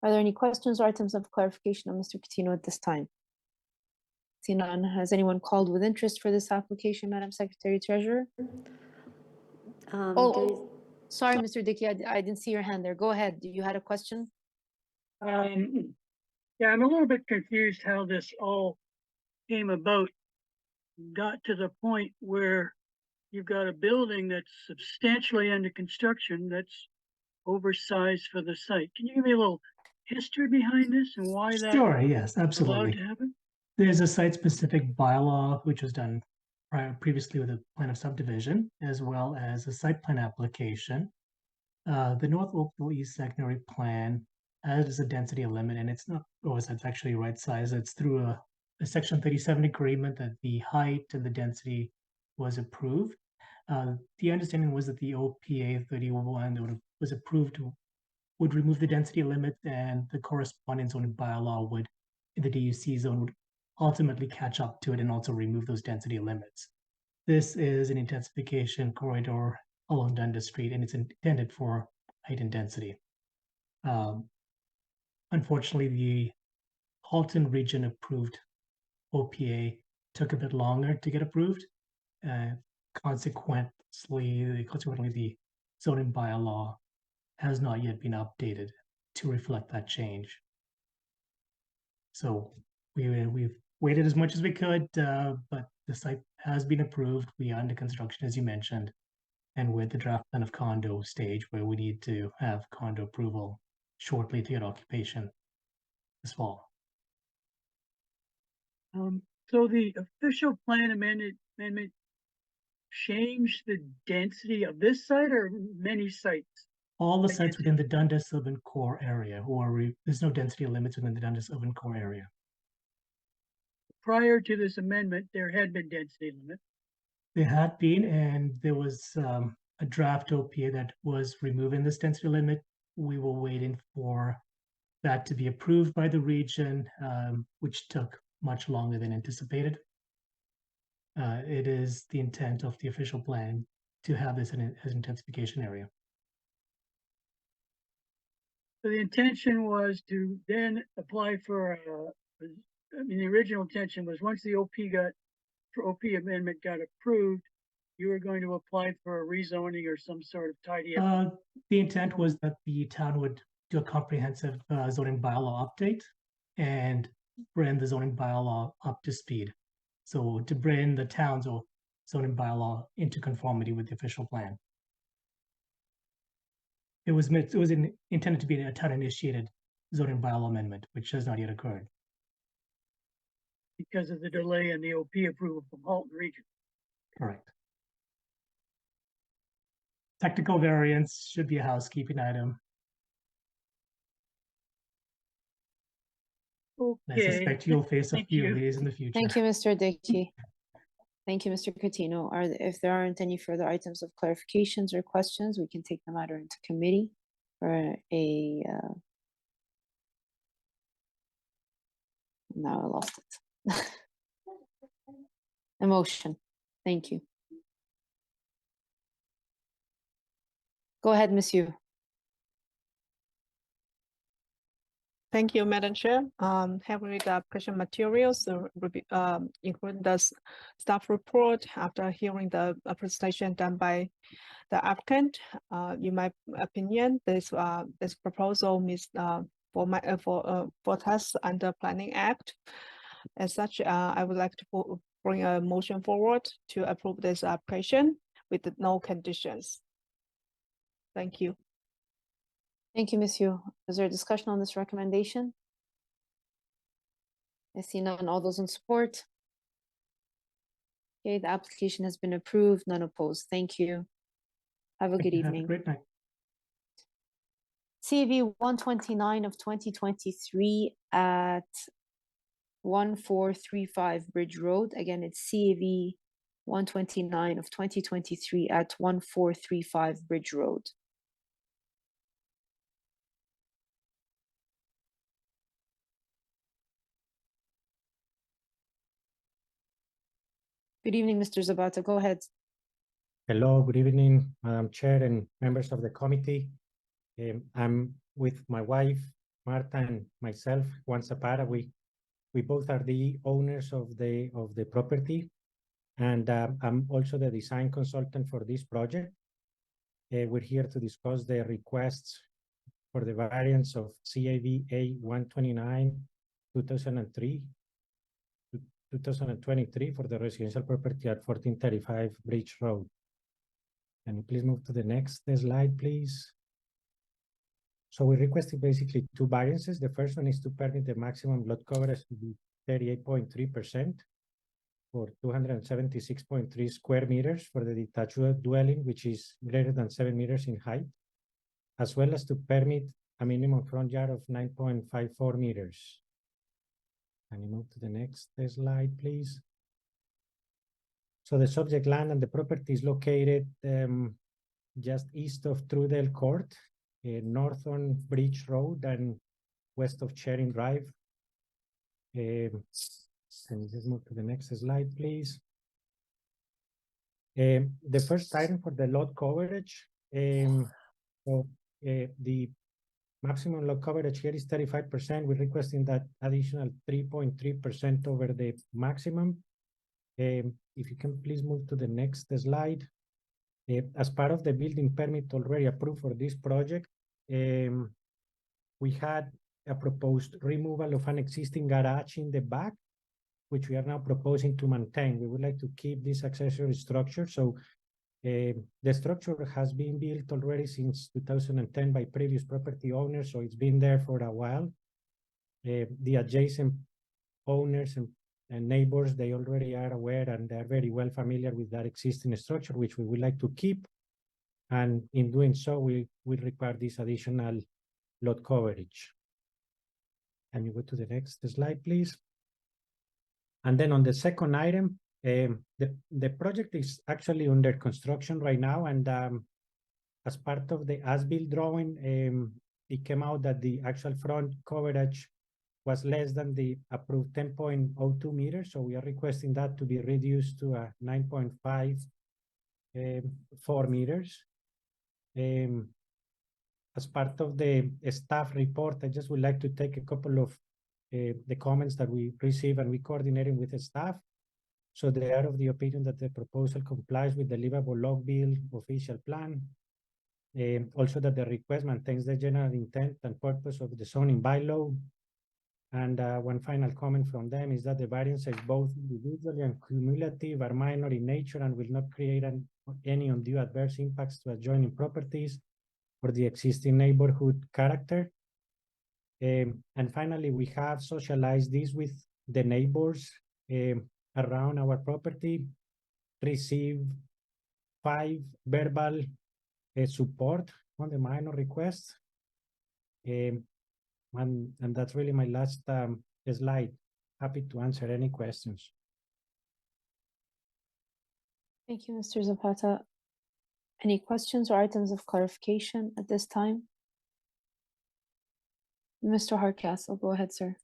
Are there any questions or items of clarification on Mr. Coutinho at this time? See none. Has anyone called with interest for this application, Madam Secretary Treasurer? There is- Sorry, Mr. Dickey, I didn't see your hand there. Go ahead. You had a question? Yeah, I'm a little bit confused how this all came about. Got to the point where you've got a building that's substantially under construction that's oversized for the site. Can you give me a little history behind this and why that sure, yes, allowed absolutely. to happen? There's a site-specific bylaw which was done previously with a plan of subdivision, as well as a site plan application. The North Oakville East Secondary Plan adds a density limit, and it's not, it's actually right size. It's through a Section 37 agreement that the height and the density was approved. The understanding was that the OPA 31 that was approved would remove the density limit, and the corresponding zoning bylaw would, in the DUC zone, would ultimately catch up to it and also remove those density limits. This is an intensification corridor along Dundas Street, and it's intended for height and density. Unfortunately, the Halton region approved OPA took a bit longer to get approved. Consequently, the zoning bylaw has not yet been updated to reflect that change. So we've waited as much as we could, but the site has been approved. We are under construction, as you mentioned, and with the draft plan of condo stage, where we need to have condo approval shortly to get occupation this fall. So the official plan amendment changed the density of this site or many sites? All the sites within the Dundas urban core area, or there's no density limits within the Dundas urban core area. Prior to this amendment, there had been density limits. There had been, and there was a draft OPA that was removing this density limit. We were waiting for that to be approved by the region, which took much longer than anticipated. It is the intent of the official plan to have this as an intensification area. So the intention was to then apply for, the original intention was once the OP amendment got approved, you were going to apply for a rezoning or some sort of tidy up. The intent was that the town would do a comprehensive zoning bylaw update and bring the zoning bylaw up to speed. So to bring the town's zoning bylaw into conformity with the official plan. It was intended to be a town-initiated zoning bylaw amendment, which has not yet occurred. Because of the delay in the OP approval from Halton Region. Correct. Technical variance should be a housekeeping item. I Okay, suspect you'll face a thank few you. of these in the future. Thank you, Mr. Dickey. Thank you, Mr. Coutinho. If there aren't any further items of clarifications or questions, we can take the matter into committee for a, now I lost it. A motion. Thank you. Go ahead, Monsieur. Thank you, Madam Chair. Having read the application materials, including the staff report after hearing the presentation done by the applicant, in my opinion, this proposal meets for tests under Planning Act. As such, I would like to bring a motion forward to approve this application with no conditions. Thank you. Thank you, Monsieur. Is there a discussion on this recommendation? I see none. All those in support? Okay, the application has been approved, none opposed. Thank you. Have a good Have a evening. great night. CAV 129 of 2023 at 1435 Bridge Road. Again, it's CAV 129 of 2023 at 1435 Bridge Road. Good evening, Mr. Zapata. Go ahead. Hello, good evening, Madam Chair and members of the committee. I'm with my wife, Marta, and myself, Juan Zapata. We both are the owners of the property, and I'm also the design consultant for this project. We're here to discuss the requests for the variance of CAV A 129 2023 for the residential property at 1435 Bridge Road. Can you please move to the next slide, please? So we requested basically two variances. The first one is to permit the maximum lot coverage to be 38.3% for 276.3 square meters for the detached dwelling, which is greater than 7 meters in height, as well as to permit a minimum front yard of 9.54 meters. Can you move to the next slide, please? So the subject land and the property is located just east of Trudell Court, north on Bridge Road and west of Charing Drive. Can you just move to the next slide, please? The first item for the lot coverage. The maximum lot coverage here is 35%. We're requesting that additional 3.3% over the maximum. If you can please move to the next slide. As part of the building permit already approved for this project, we had a proposed removal of an existing garage in the back, which we are now proposing to maintain. We would like to keep this accessory structure. So the structure has been built already since 2010 by previous property owners, so it's been there for a while. The adjacent owners and neighbors, they already are aware and they're very well familiar with that existing structure, which we would like to keep. And in doing so, we will require this additional lot coverage. Can you go to the next slide, please? And then on the second item, the project is actually under construction right now. And as part of the as-built drawing, it came out that the actual front coverage was less than the approved 10.02 meters. So we are requesting that to be reduced to a 9.54 meters. As part of the staff report, I just would like to take a couple of the comments that we received, and we coordinated with the staff. So they are of the opinion that the proposal complies with the livable Oakville official plan. Also that the request maintains the general intent and purpose of the zoning bylaw. And one final comment from them is that the variances, both individually and cumulative, are minor in nature and will not create any undue adverse impacts to adjoining properties or the existing neighborhood character. And finally, we have socialized this with the neighbors around our property, received 5 verbal support on the minor requests. And that's really my last slide. Happy to answer any questions. Thank you, Mr. Zapata. Any questions or items of clarification at this time? Mr. Hardcastle, go ahead, sir.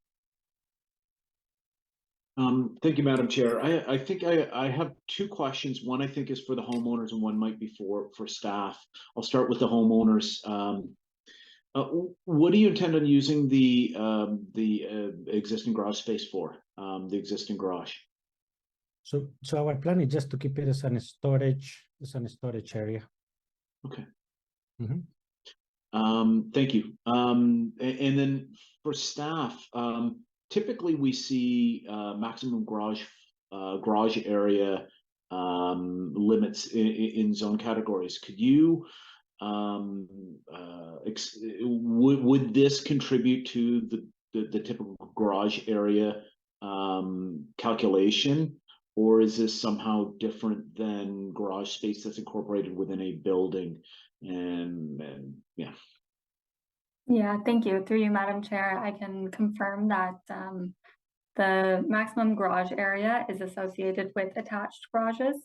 Thank you, Madam Chair. I think I have 2 questions. One I think is for the homeowners and one might be for staff. I'll start with the homeowners. What do you intend on using the existing garage space for, the existing garage? So our plan is just to keep it as a storage area. Okay. Mm-hmm. Thank you. And then for staff, typically we see maximum garage area limits in zone categories. Could you would this contribute to the typical garage area calculation, or is this somehow different than garage space that's incorporated within a building? And yeah. Yeah, thank you. Through you, Madam Chair, I can confirm that the maximum garage area is associated with attached garages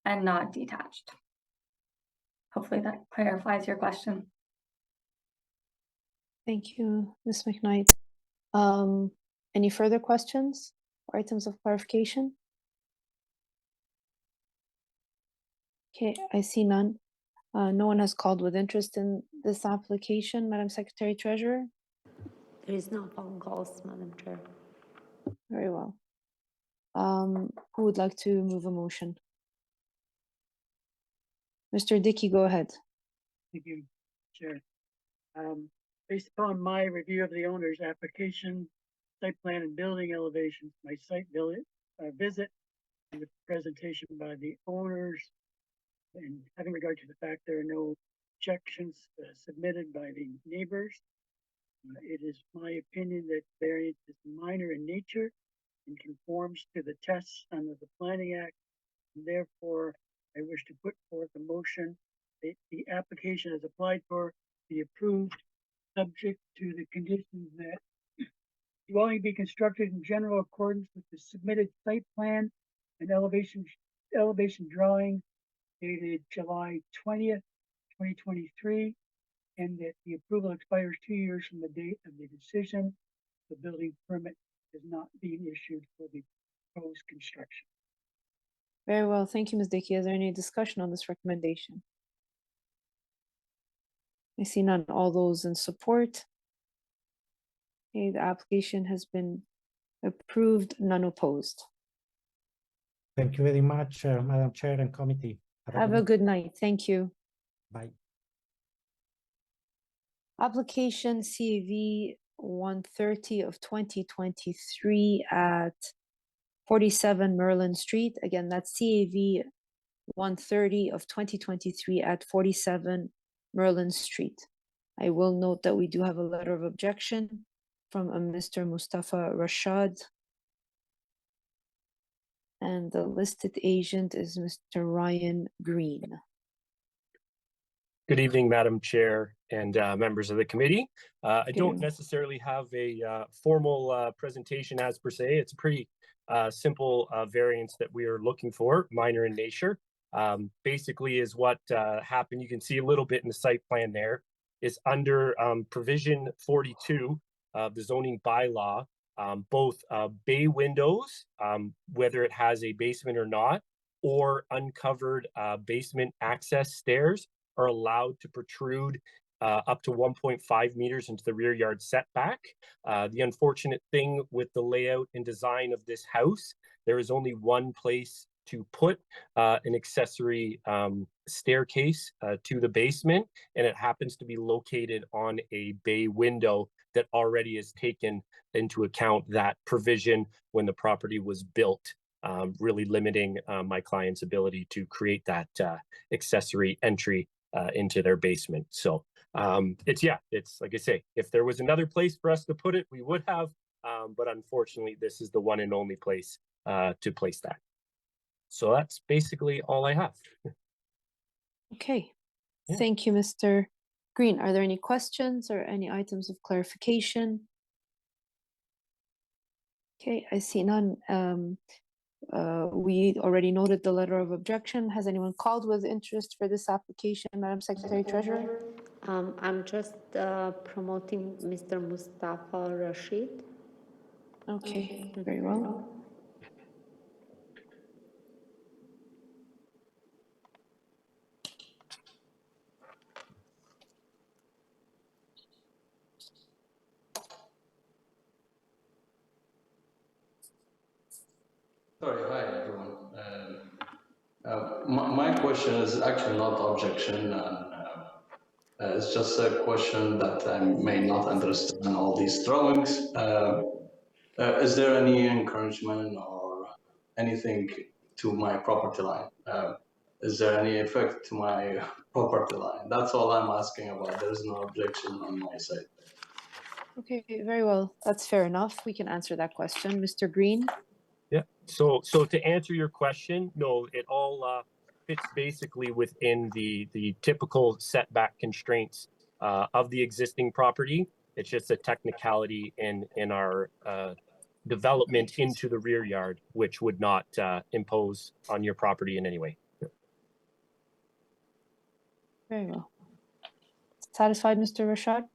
and not detached. Hopefully that clarifies your question. Thank you, Ms. McKnight. Any further questions or items of clarification? Okay, I see none. No one has called with interest in this application, Madam Secretary Treasurer? There is no phone calls, Madam Chair. Very well. Who would like to move a motion? Mr. Dickey, go ahead. Thank you, Chair. Based upon my review of the owner's application, site plan and building elevations, my site visit and the presentation by the owners, and having regard to the fact there are no objections submitted by the neighbors, it is my opinion that variance is minor in nature and conforms to the tests under the Planning Act, and therefore I wish to put forth a motion that the application as applied for be approved, subject to the conditions that dwelling be constructed in general accordance with the submitted site plan and elevation drawing dated July 20th, 2023, and that the approval expires 2 years from the date of the decision. The building permit is not being issued for the proposed construction. Very well, thank you, Ms. Dickey. Is there any discussion on this recommendation? I see none. All those in support? Okay, the application has been approved, none opposed. Thank you very much, Madam Chair and committee. Have a good night. Thank you. Bye. Application CAV 130 of 2023 at 47 Merlin Street. Again, that's CAV 130 of 2023 at 47 Merlin Street. I will note that we do have a letter of objection from a Mr. Mustafa Rashad. And the listed agent is Mr. Ryan Green. Good evening, Madam Chair and members of the committee. I don't necessarily have a formal presentation as per se. It's a pretty simple variance that we are looking for, minor in nature. Basically is what happened. You can see a little bit in the site plan there. Is under provision 42 of the zoning bylaw, both bay windows, whether it has a basement or not, or uncovered basement access stairs are allowed to protrude up to 1.5 meters into the rear yard setback. The unfortunate thing with the layout and design of this house there is only one place to put an accessory staircase to the basement, and it happens to be located on a bay window that already is taken into account that provision when the property was built, really limiting my client's ability to create that accessory entry into their basement. So it's like I say, if there was another place for us to put it, we would have, but unfortunately, this is the one and only place to place that. So that's basically all I have. Okay. Yeah. Thank you, Mr. Green. Are there any questions or any items of clarification? Okay, I see none. We already noted the letter of objection. Has anyone called with interest for this application, Madam Secretary Treasurer? I'm just promoting Mr. Mustafa Rashid. Okay, very well. Sorry, hi everyone. My question is actually not objection, and it's just a question that I may not understand all these drawings. Is there any encouragement or anything to my property line? Is there any effect to my property line? That's all I'm asking about. There's no objection on my side. Okay, very well. That's fair enough. We can answer that question. Mr. Green? Yeah. So to answer your question, no, it all fits basically within the typical setback constraints of the existing property. It's just a technicality in our development into the rear yard, which would not impose on your property in any way. Very well. Satisfied, Mr. Rashad?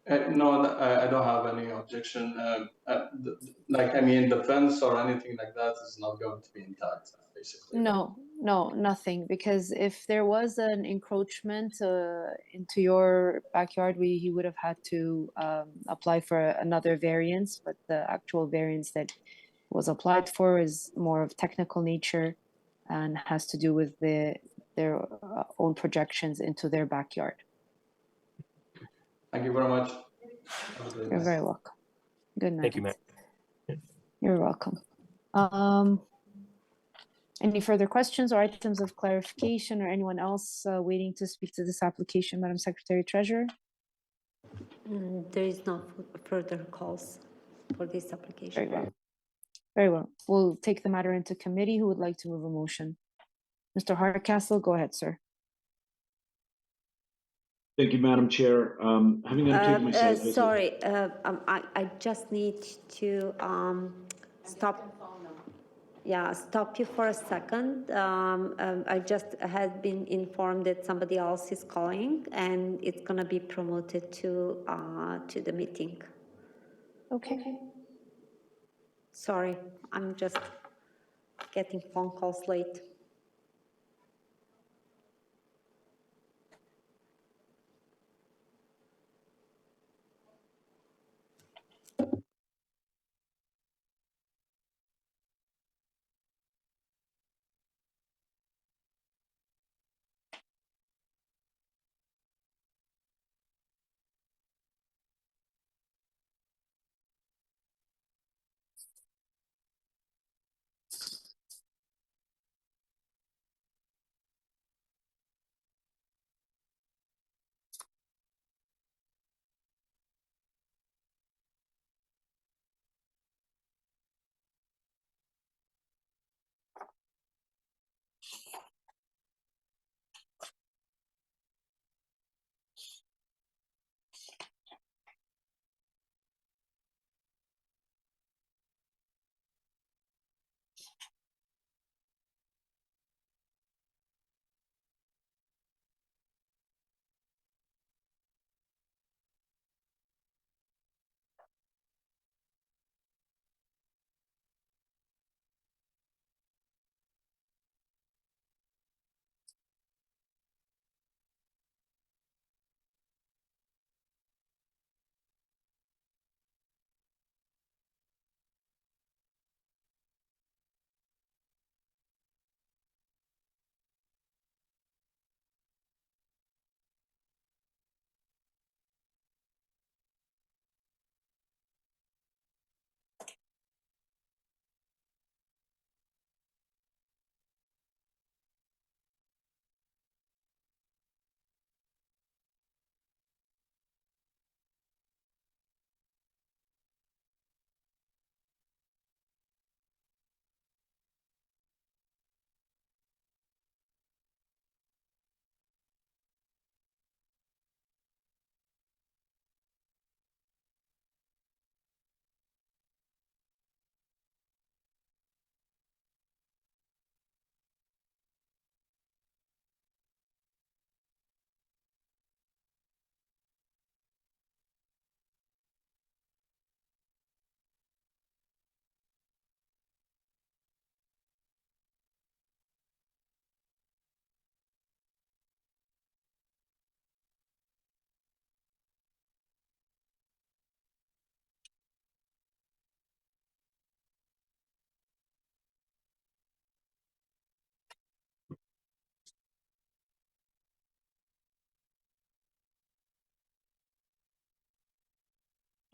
No, I don't have any objection. The fence or anything like that is not going to be intact, basically. No, nothing. Because if there was an encroachment into your backyard, he would have had to apply for another variance. But the actual variance that was applied for is more of technical nature and has to do with their own projections into their backyard. Thank you very much. You're very welcome. Good night. Thank you, Matt. You're welcome. Any further questions or items of clarification or anyone else waiting to speak to this application, Madam Secretary Treasurer? There is no further calls for this application. Very well. Very well. We'll take the matter into committee. Who would like to move a motion? Mr. Hardcastle, go ahead, sir. Thank you, Madam Chair. Having undertaken my site visit. Sorry, I just need to stop. Yeah, stop you for a second. I just had been informed that somebody else is calling, and it's gonna be promoted to the meeting. Okay. Sorry, I'm just getting phone calls late.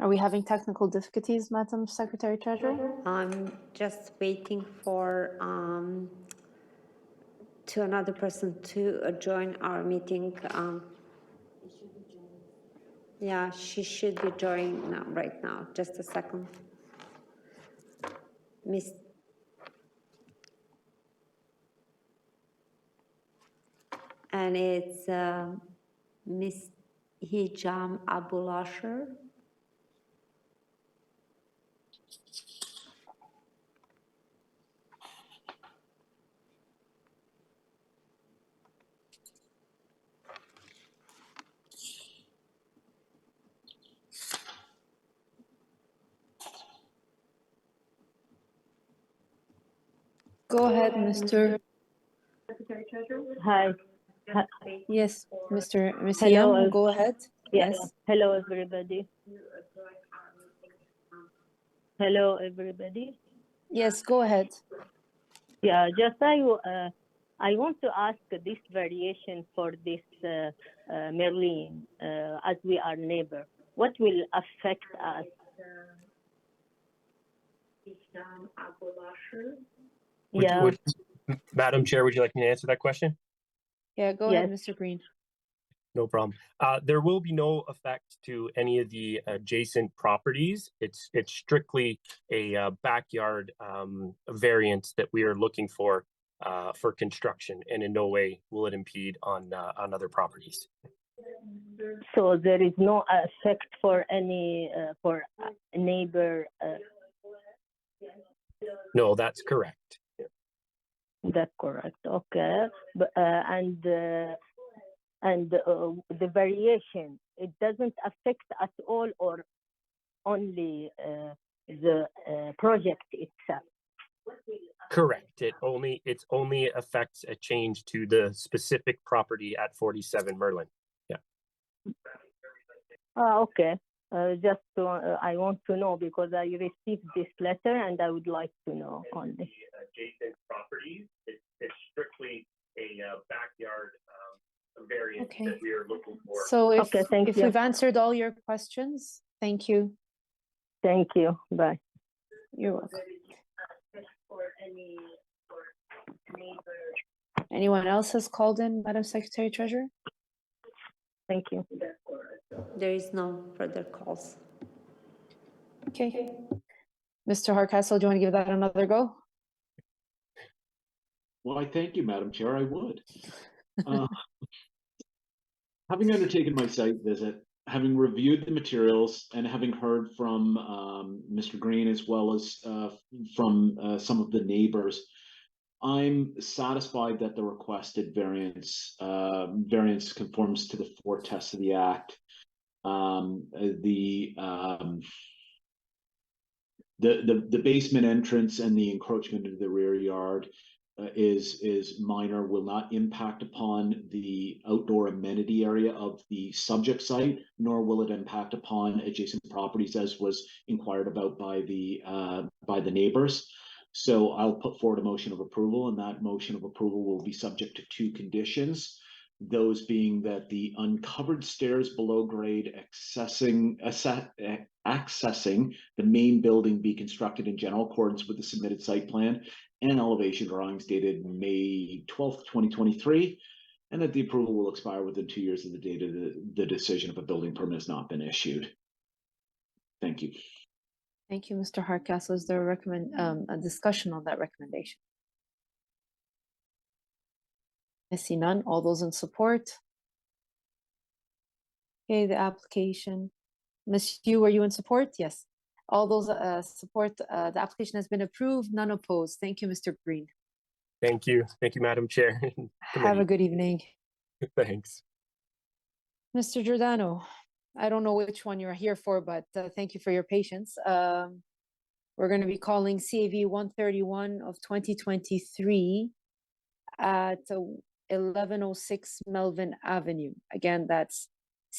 Are we having technical difficulties, Madam Secretary Treasurer? I'm just waiting for to another person to join our meeting. Yeah, she should be joining now, right now. Just a second. Miss. And it's Miss Hijam Abulasher. Go ahead, Mr. Hi. Yes, Ms. Hello. Yam, go ahead. Yeah. Yes. Hello, everybody. Hello, everybody. Yes, go ahead. Yeah, just I want to ask this variation for this Merlin, as we are neighbor. What will affect us? Yeah. Madam Chair, would you like me to answer that question? Yeah, go ahead, Mr. Green. No problem. There will be no effect to any of the adjacent properties. It's strictly a backyard variance that we are looking for construction, and in no way will it impede on other properties. So there is no effect for any for neighbor. No, that's correct. That's correct. Okay, but and the variation, it doesn't affect at all, or only the project itself? Correct. It's only affects a change to the specific property at 47 Merlin. Yeah. Okay. Just to, I want to know because I received this letter and I would like to know on this. Adjacent properties, it's strictly a backyard variance that we are looking for. So if thank you. we've answered all your questions, thank you. Thank you. Bye. You're welcome. Anyone else has called in, Madam Secretary Treasurer? Thank you. There is no further calls. Okay. Mr. Hardcastle, do you want to give that another go? Well, I thank you, Madam Chair. I would. Having undertaken my site visit, having reviewed the materials, and having heard from Mr. Green as well as from some of the neighbors, I'm satisfied that the requested variance conforms to the 4 tests of the Act. The basement entrance and the encroachment into the rear yard is minor, will not impact upon the outdoor amenity area of the subject site, nor will it impact upon adjacent properties as was inquired about by the neighbors. So I'll put forward a motion of approval, and that motion of approval will be subject to 2 conditions. Those being that the uncovered stairs below grade accessing the main building be constructed in general accordance with the submitted site plan and elevation drawings dated May 12th, 2023, and that the approval will expire within 2 years of the date of the decision if a building permit has not been issued. Thank you. Thank you, Mr. Hardcastle. Is there a discussion on that recommendation? I see none. All those in support? Okay, the application. Ms. Yu, are you in support? Yes. All those support, the application has been approved, none opposed. Thank you, Mr. Green. Thank you. Thank you, Madam Chair. Have a good evening. Thanks. Mr. Giordano, I don't know which one you're here for, but thank you for your patience. We're going to be calling CAV 131 of 2023 at 1106 Melvin Avenue. Again, that's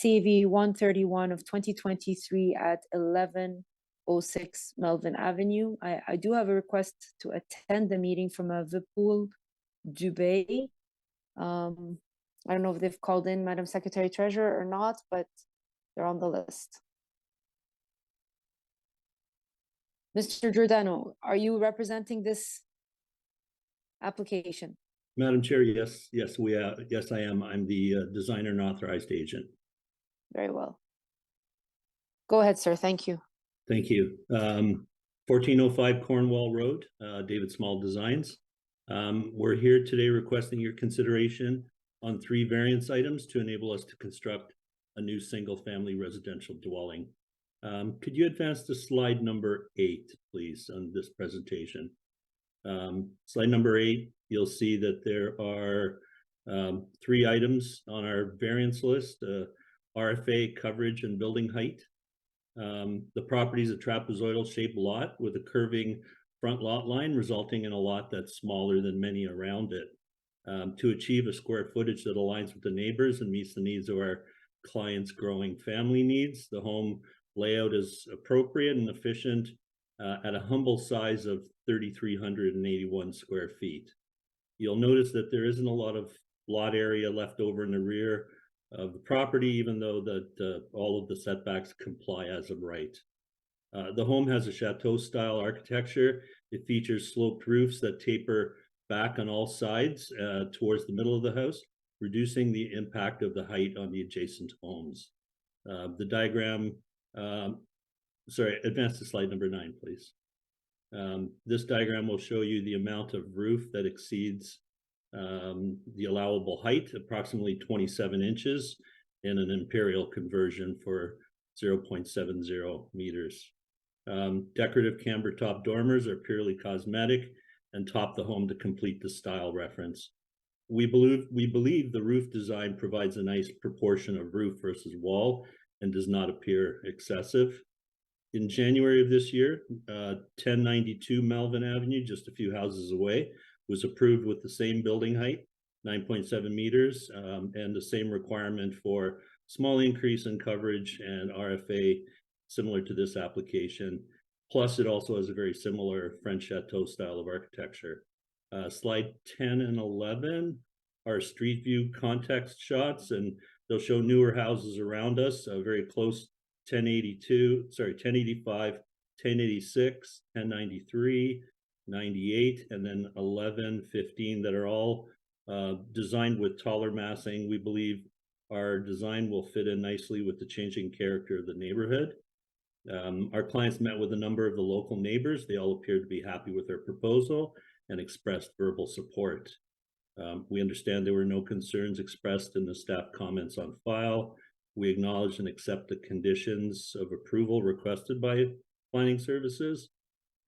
CAV 131 of 2023 at 1106 Melvin Avenue. I do have a request to attend the meeting from a Vipul Dubey. I don't know if they've called in, Madam Secretary Treasurer, or not, but they're on the list. Mr. Giordano, are you representing this application? Madam Chair, yes, yes, I am. I'm the designer and authorized agent. Very well. Go ahead, sir. Thank you. Thank you. 1405 Cornwall Road, David Small Designs. We're here today requesting your consideration on 3 variance items to enable us to construct a new single-family residential dwelling. Could you advance to slide number 8, please, on this presentation? Slide number 8, you'll see that there are 3 items on our variance list: RFA coverage and building height. The property is a trapezoidal shaped lot with a curving front lot line, resulting in a lot that's smaller than many around it. To achieve a square footage that aligns with the neighbors and meets the needs of our clients' growing family needs, the home layout is appropriate and efficient at a humble size of 3,381 square feet. You'll notice that there isn't a lot of lot area left over in the rear of the property, even though that all of the setbacks comply as of right. The home has a chateau-style architecture. It features sloped roofs that taper back on all sides towards the middle of the house, reducing the impact of the height on the adjacent homes. The diagram, sorry, advance to slide number 9, please. This diagram will show you the amount of roof that exceeds the allowable height, approximately 27 inches, in an imperial conversion for 0.70 meters. Decorative camber top dormers are purely cosmetic and top the home to complete the style reference. We believe the roof design provides a nice proportion of roof versus wall and does not appear excessive. In January of this year, 1092 Melvin Avenue, just a few houses away, was approved with the same building height, 9.7 meters, and the same requirement for small increase in coverage and RFA similar to this application. Plus, it also has a very similar French chateau style of architecture. Slide 10 and 11 are street view context shots, and they'll show newer houses around us, very close: 1085, 1086, 1093, 98, and then 1115 that are all designed with taller massing. We believe our design will fit in nicely with the changing character of the neighborhood. Our clients met with a number of the local neighbors. They all appeared to be happy with their proposal and expressed verbal support. We understand there were no concerns expressed in the staff comments on file. We acknowledge and accept the conditions of approval requested by planning services.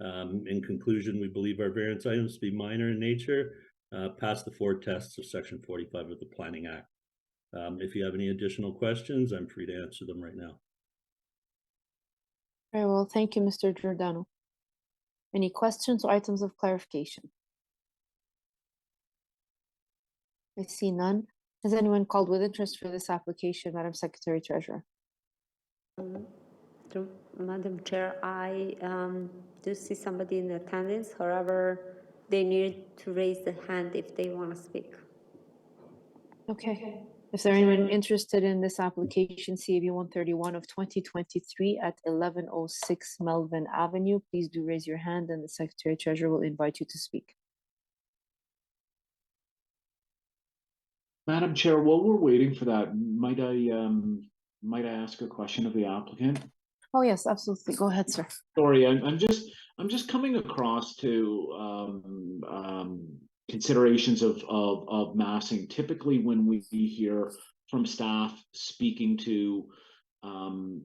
In conclusion, we believe our variance items to be minor in nature, pass the 4 tests of Section 45 of the Planning Act. If you have any additional questions, I'm free to answer them right now. Very well. Thank you, Mr. Giordano. Any questions or items of clarification? I see none. Has anyone called with interest for this application, Madam Secretary Treasurer? Madam Chair, I do see somebody in attendance. However, they need to raise the hand if they want to speak. Okay. Is there anyone interested in this application, CAB 131 of 2023 at 1106 Melvin Avenue? Please do raise your hand and the Secretary Treasurer will invite you to speak. Madam Chair, while we're waiting for that, might I ask a question of the applicant? Oh yes, absolutely. Go ahead, sir. Sorry, I'm just coming across to considerations of massing. Typically, when we hear from staff speaking to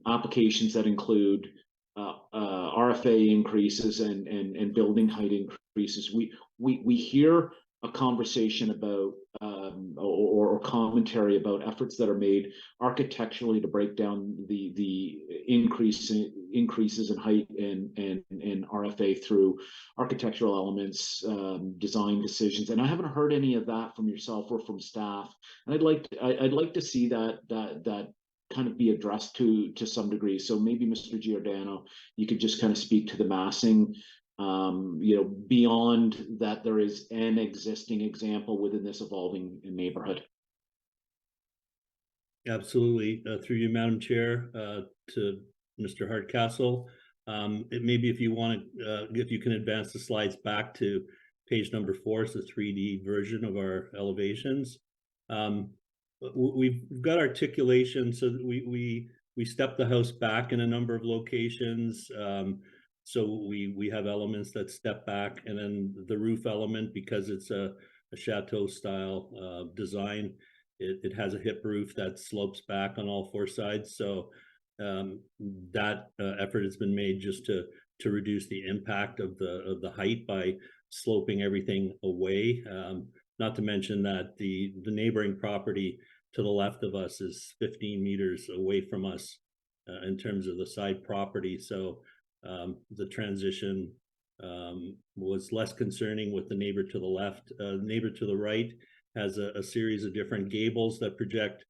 applications that include RFA increases and building height increases, we hear a conversation about or commentary about efforts that are made architecturally to break down the increases in height and RFA through architectural elements, design decisions, and I haven't heard any of that from yourself or from staff. And I'd like to see that kind of be addressed to some degree. So maybe Mr. Giordano, you could just kind of speak to the massing. Beyond that, there is an existing example within this evolving neighborhood. Absolutely. Through you, Madam Chair, to Mr. Hardcastle. Maybe if you want to, if you can advance the slides back to page number 4, it's a 3D version of our elevations. We've got articulation, so that we step the house back in a number of locations. So we have elements that step back, and then the roof element, because it's a chateau style design, it has a hip roof that slopes back on all 4 sides. So that effort has been made just to reduce the impact of the height by sloping everything away. Not to mention that the neighboring property to the left of us is 15 meters away from us in terms of the side property. So the transition was less concerning with the neighbor to the left. Neighbor to the right has a series of different gables that project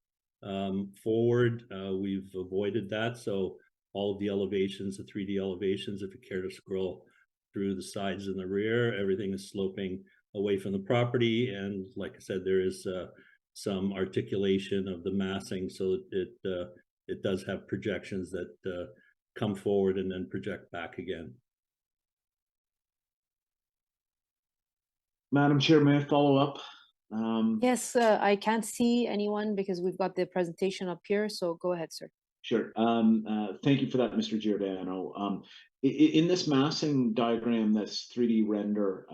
forward. We've avoided that. So all of the elevations, the 3D elevations, if you care to scroll through the sides and the rear, everything is sloping away from the property. And like I said, there is some articulation of the massing, so it does have projections that come forward and then project back again. Madam Chair, may I follow up? Yes, I can't see anyone because we've got the presentation up here, so go ahead, sir. Sure. Thank you for that, Mr. Giordano. In this massing diagram, that's 3D render,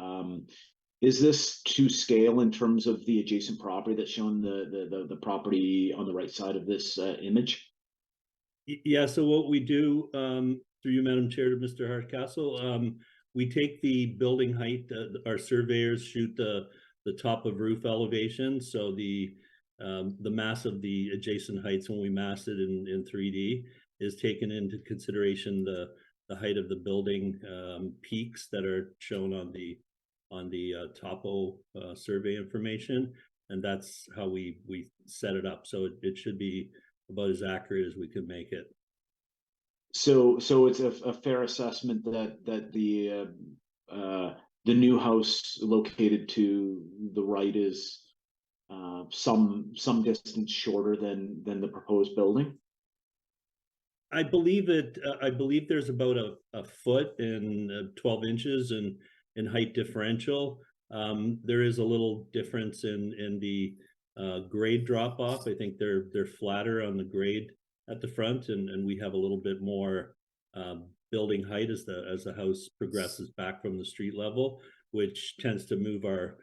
is this to scale in terms of the adjacent property that's shown the property on the right side of this image? Yeah, so what we do, through you, Madam Chair, to Mr. Hardcastle, we take the building height, our surveyors shoot the top of roof elevation. So the mass of the adjacent heights when we mass it in 3D is taken into consideration the height of the building peaks that are shown on the topo survey information. And that's how we set it up. So it should be about as accurate as we can make it. So it's a fair assessment that the new house located to the right is some distance shorter than the proposed building? I believe there's about a foot and 12 inches in height differential. There is a little difference in the grade drop off. I think they're flatter on the grade at the front, and we have a little bit more building height as the house progresses back from the street level, which tends to move our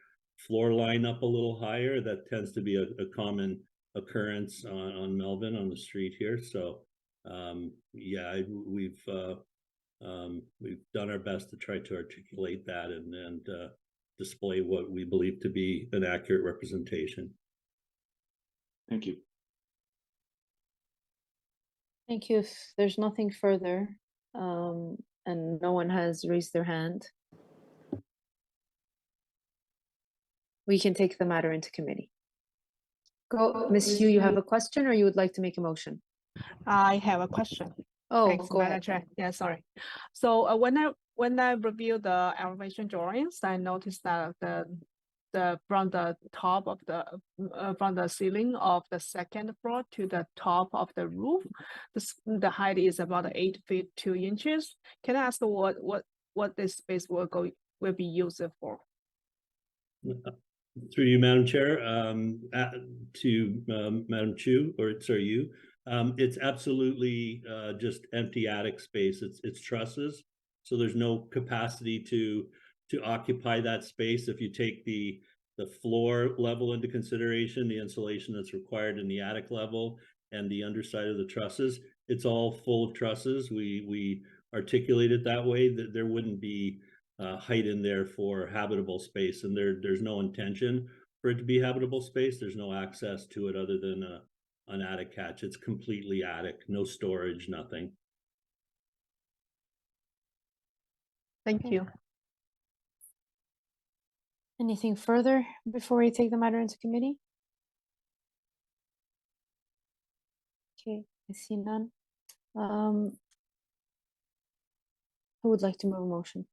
floor line up a little higher. That tends to be a common occurrence on Melvin on the street here. So yeah, we've done our best to try to articulate that and display what we believe to be an accurate representation. Thank you. Thank you. If there's nothing further, and no one has raised their hand, we can take the matter into committee. Go, Ms. Yu, you have a question or you would like to make a motion? I have a question. Oh, Thanks, go Madam ahead. Chair. Yeah, sorry. So when I review the elevation drawings, I noticed that from the top of from the ceiling of the second floor to the top of the roof, the height is about 8 feet 2 inches. Can I ask what this space will be used for? Through you, Madam Chair, to Madam Chu, or sorry, you. It's absolutely just empty attic space. It's trusses, so there's no capacity to occupy that space. If you take the floor level into consideration, the insulation that's required in the attic level and the underside of the trusses, it's all full of trusses. We articulate it that way, that there wouldn't be height in there for habitable space, and there's no intention for it to be habitable space. There's no access to it other than an attic hatch. It's completely attic, no storage, nothing. Thank you. Anything further before we take the matter into committee? Okay, I see none. Who would like to move a motion?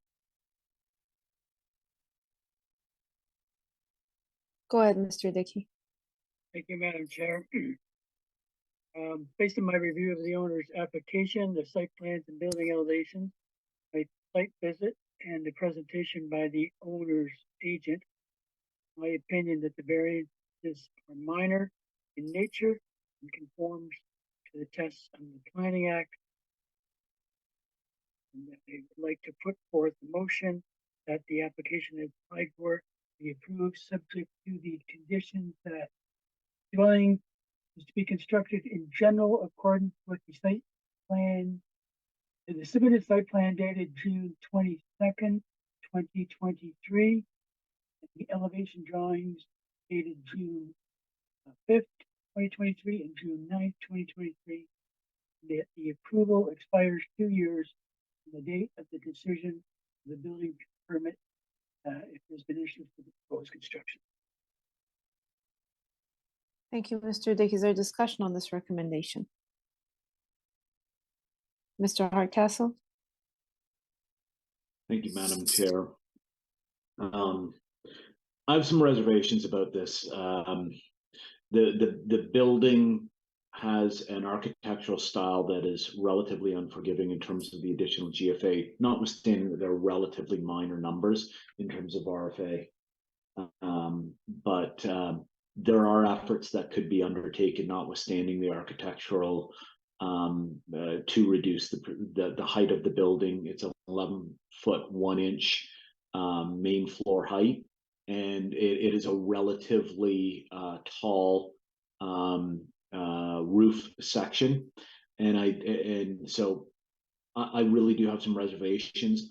Go ahead, Mr. Dickey. Thank you, Madam Chair. Based on my review of the owner's application, the site plans and building elevations, a site visit, and the presentation by the owner's agent, my opinion that the variances are minor in nature and conforms to the tests of the Planning Act. And that I would like to put forth a motion that the application is applied for be approved, subject to the conditions that dwelling is to be constructed in general accordance with the site plan, the submitted site plan dated June 22nd, 2023, and the elevation drawings dated June 5th, 2023, and June 9th, 2023. The approval expires 2 years from the date of the decision of the building permit if there's been issues with the proposed construction. Thank you, Mr. Dick. Is there discussion on this recommendation? Mr. Hardcastle? Thank you, Madam Chair. I have some reservations about this. The building has an architectural style that is relatively unforgiving in terms of the additional GFA, notwithstanding that there are relatively minor numbers in terms of RFA. But there are efforts that could be undertaken, notwithstanding the architectural, to reduce the height of the building. It's 11-foot 1 inch main floor height, and it is a relatively tall roof section, and so I really do have some reservations.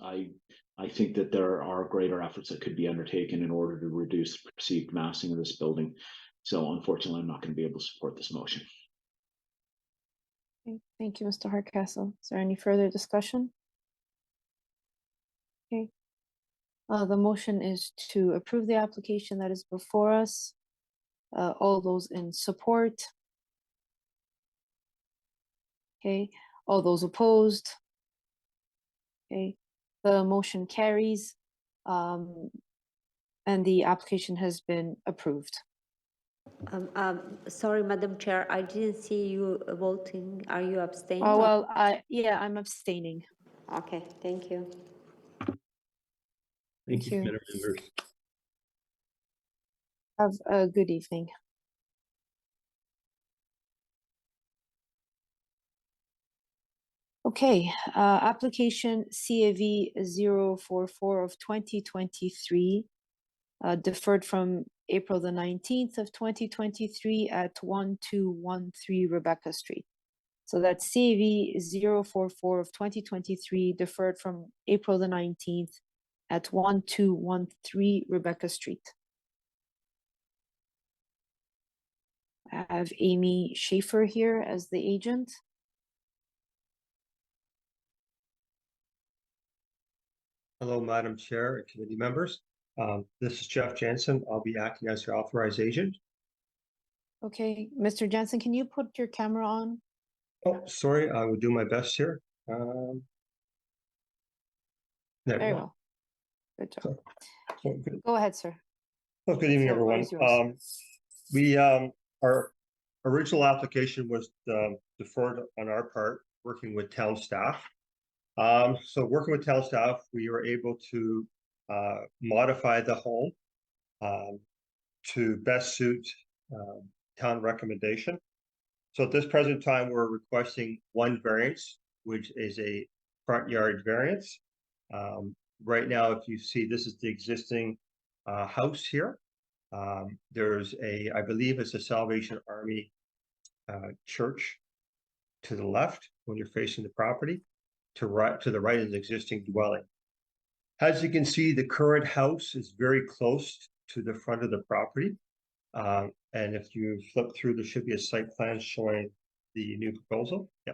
I think that there are greater efforts that could be undertaken in order to reduce the perceived massing of this building. So unfortunately, I'm not going to be able to support this motion. Okay, thank you, Mr. Hardcastle. Is there any further discussion? Okay. The motion is to approve the application that is before us. All those in support? Okay. All those opposed? Okay. The motion carries, and the application has been approved. Sorry, Madam Chair, I didn't see you voting. Are you abstaining? Oh, well, yeah, I'm abstaining. Okay, thank you. Thank you, Madam Members. Have a good evening. Okay, application CAV 044 of 2023, deferred from April the 19th of 2023 at 1213 Rebecca Street. So that's CAV 044 of 2023, deferred from April the 19th at 1213 Rebecca Street. I have Amy Schaefer here as the agent. Hello, Madam Chair and committee members. This is Jeff Jensen. I'll be acting as your authorized agent. Okay, Mr. Jensen, can you put your camera on? Oh, sorry, I will do my best here. There we Very go. well. Good job. So good. Go ahead, sir. Well, good evening, The floor everyone. is yours. Our original application was deferred on our part, working with town staff. So working with town staff, we were able to modify the home to best suit town recommendation. So at this present time, we're requesting one variance, which is a front yard variance. Right now, if you see, this is the existing house here. There's I believe it's a Salvation Army church to the left when you're facing the property. To the right is existing dwelling. As you can see, the current house is very close to the front of the property. And if you flip through, there should be a site plan showing the new proposal. Yeah.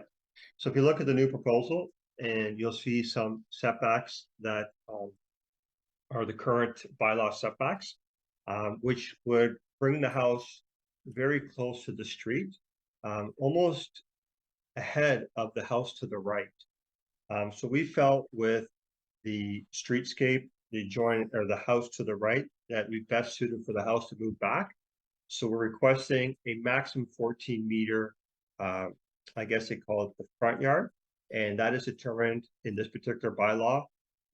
So if you look at the new proposal, and you'll see some setbacks that are the current bylaw setbacks, which would bring the house very close to the street, almost ahead of the house to the right. So we felt with the streetscape, the house to the right, that we best suited for the house to move back. So we're requesting a maximum 14-meter I guess they call it the front yard. And that is determined in this particular bylaw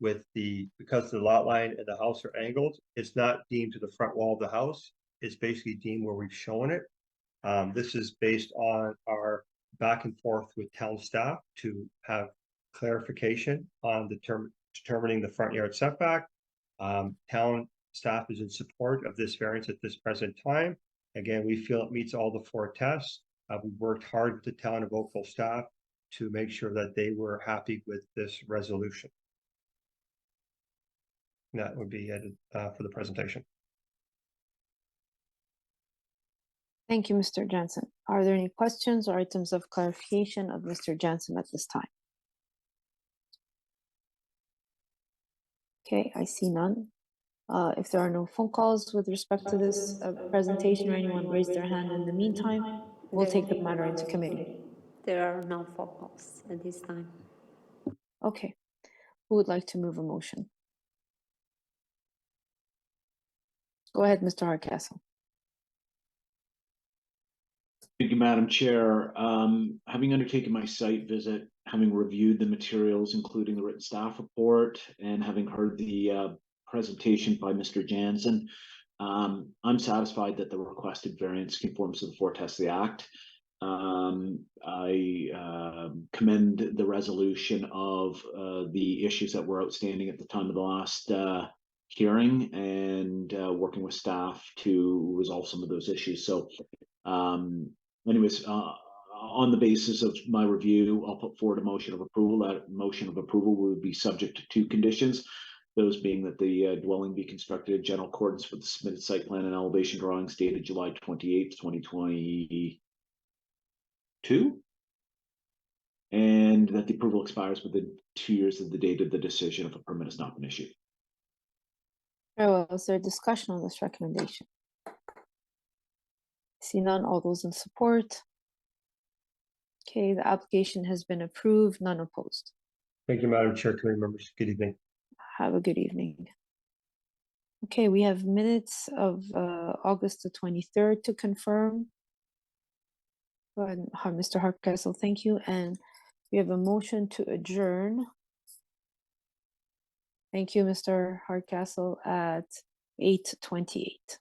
because the lot line and the house are angled, it's not deemed to the front wall of the house. It's basically deemed where we've shown it. This is based on our back and forth with town staff to have clarification on determining the front yard setback. Town staff is in support of this variance at this present time. Again, we feel it meets all the 4 tests. We worked hard with the town of Oakville staff to make sure that they were happy with this resolution. That would be it for the presentation. Thank you, Mr. Jensen. Are there any questions or items of clarification of Mr. Jensen at this time? Okay, I see none. If there are no phone calls with respect to this presentation or anyone raised their hand in the meantime, we'll take the matter into committee. There are no phone calls at this time. Okay, who would like to move a motion? Go ahead, Mr. Hardcastle. Thank you, Madam Chair. Having undertaken my site visit, having reviewed the materials, including the written staff report, and having heard the presentation by Mr. Jansen, I'm satisfied that the requested variance conforms to the 4 tests of the Act. I commend the resolution of the issues that were outstanding at the time of the last hearing, and working with staff to resolve some of those issues. So anyways, on the basis of my review, I'll put forward a motion of approval. That motion of approval would be subject to 2 conditions. Those being that the dwelling be constructed in general accordance with the submitted site plan and elevation drawings dated July 28th, 2022. And that the approval expires within 2 years of the date of the decision if a permit has not been issued. Very well, is there discussion on this recommendation? See none, all those in support? Okay, the application has been approved, none opposed. Thank you, Madam Chair, committee members. Good evening. Have a good evening. Okay, we have minutes of August the 23rd to confirm. Go ahead, Mr. Hardcastle, thank you. And we have a motion to adjourn. Thank you, Mr. Hardcastle, at 8:28.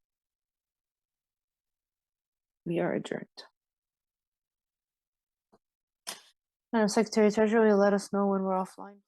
We are adjourned. Madam Secretary Treasurer, will let us know when we're offline.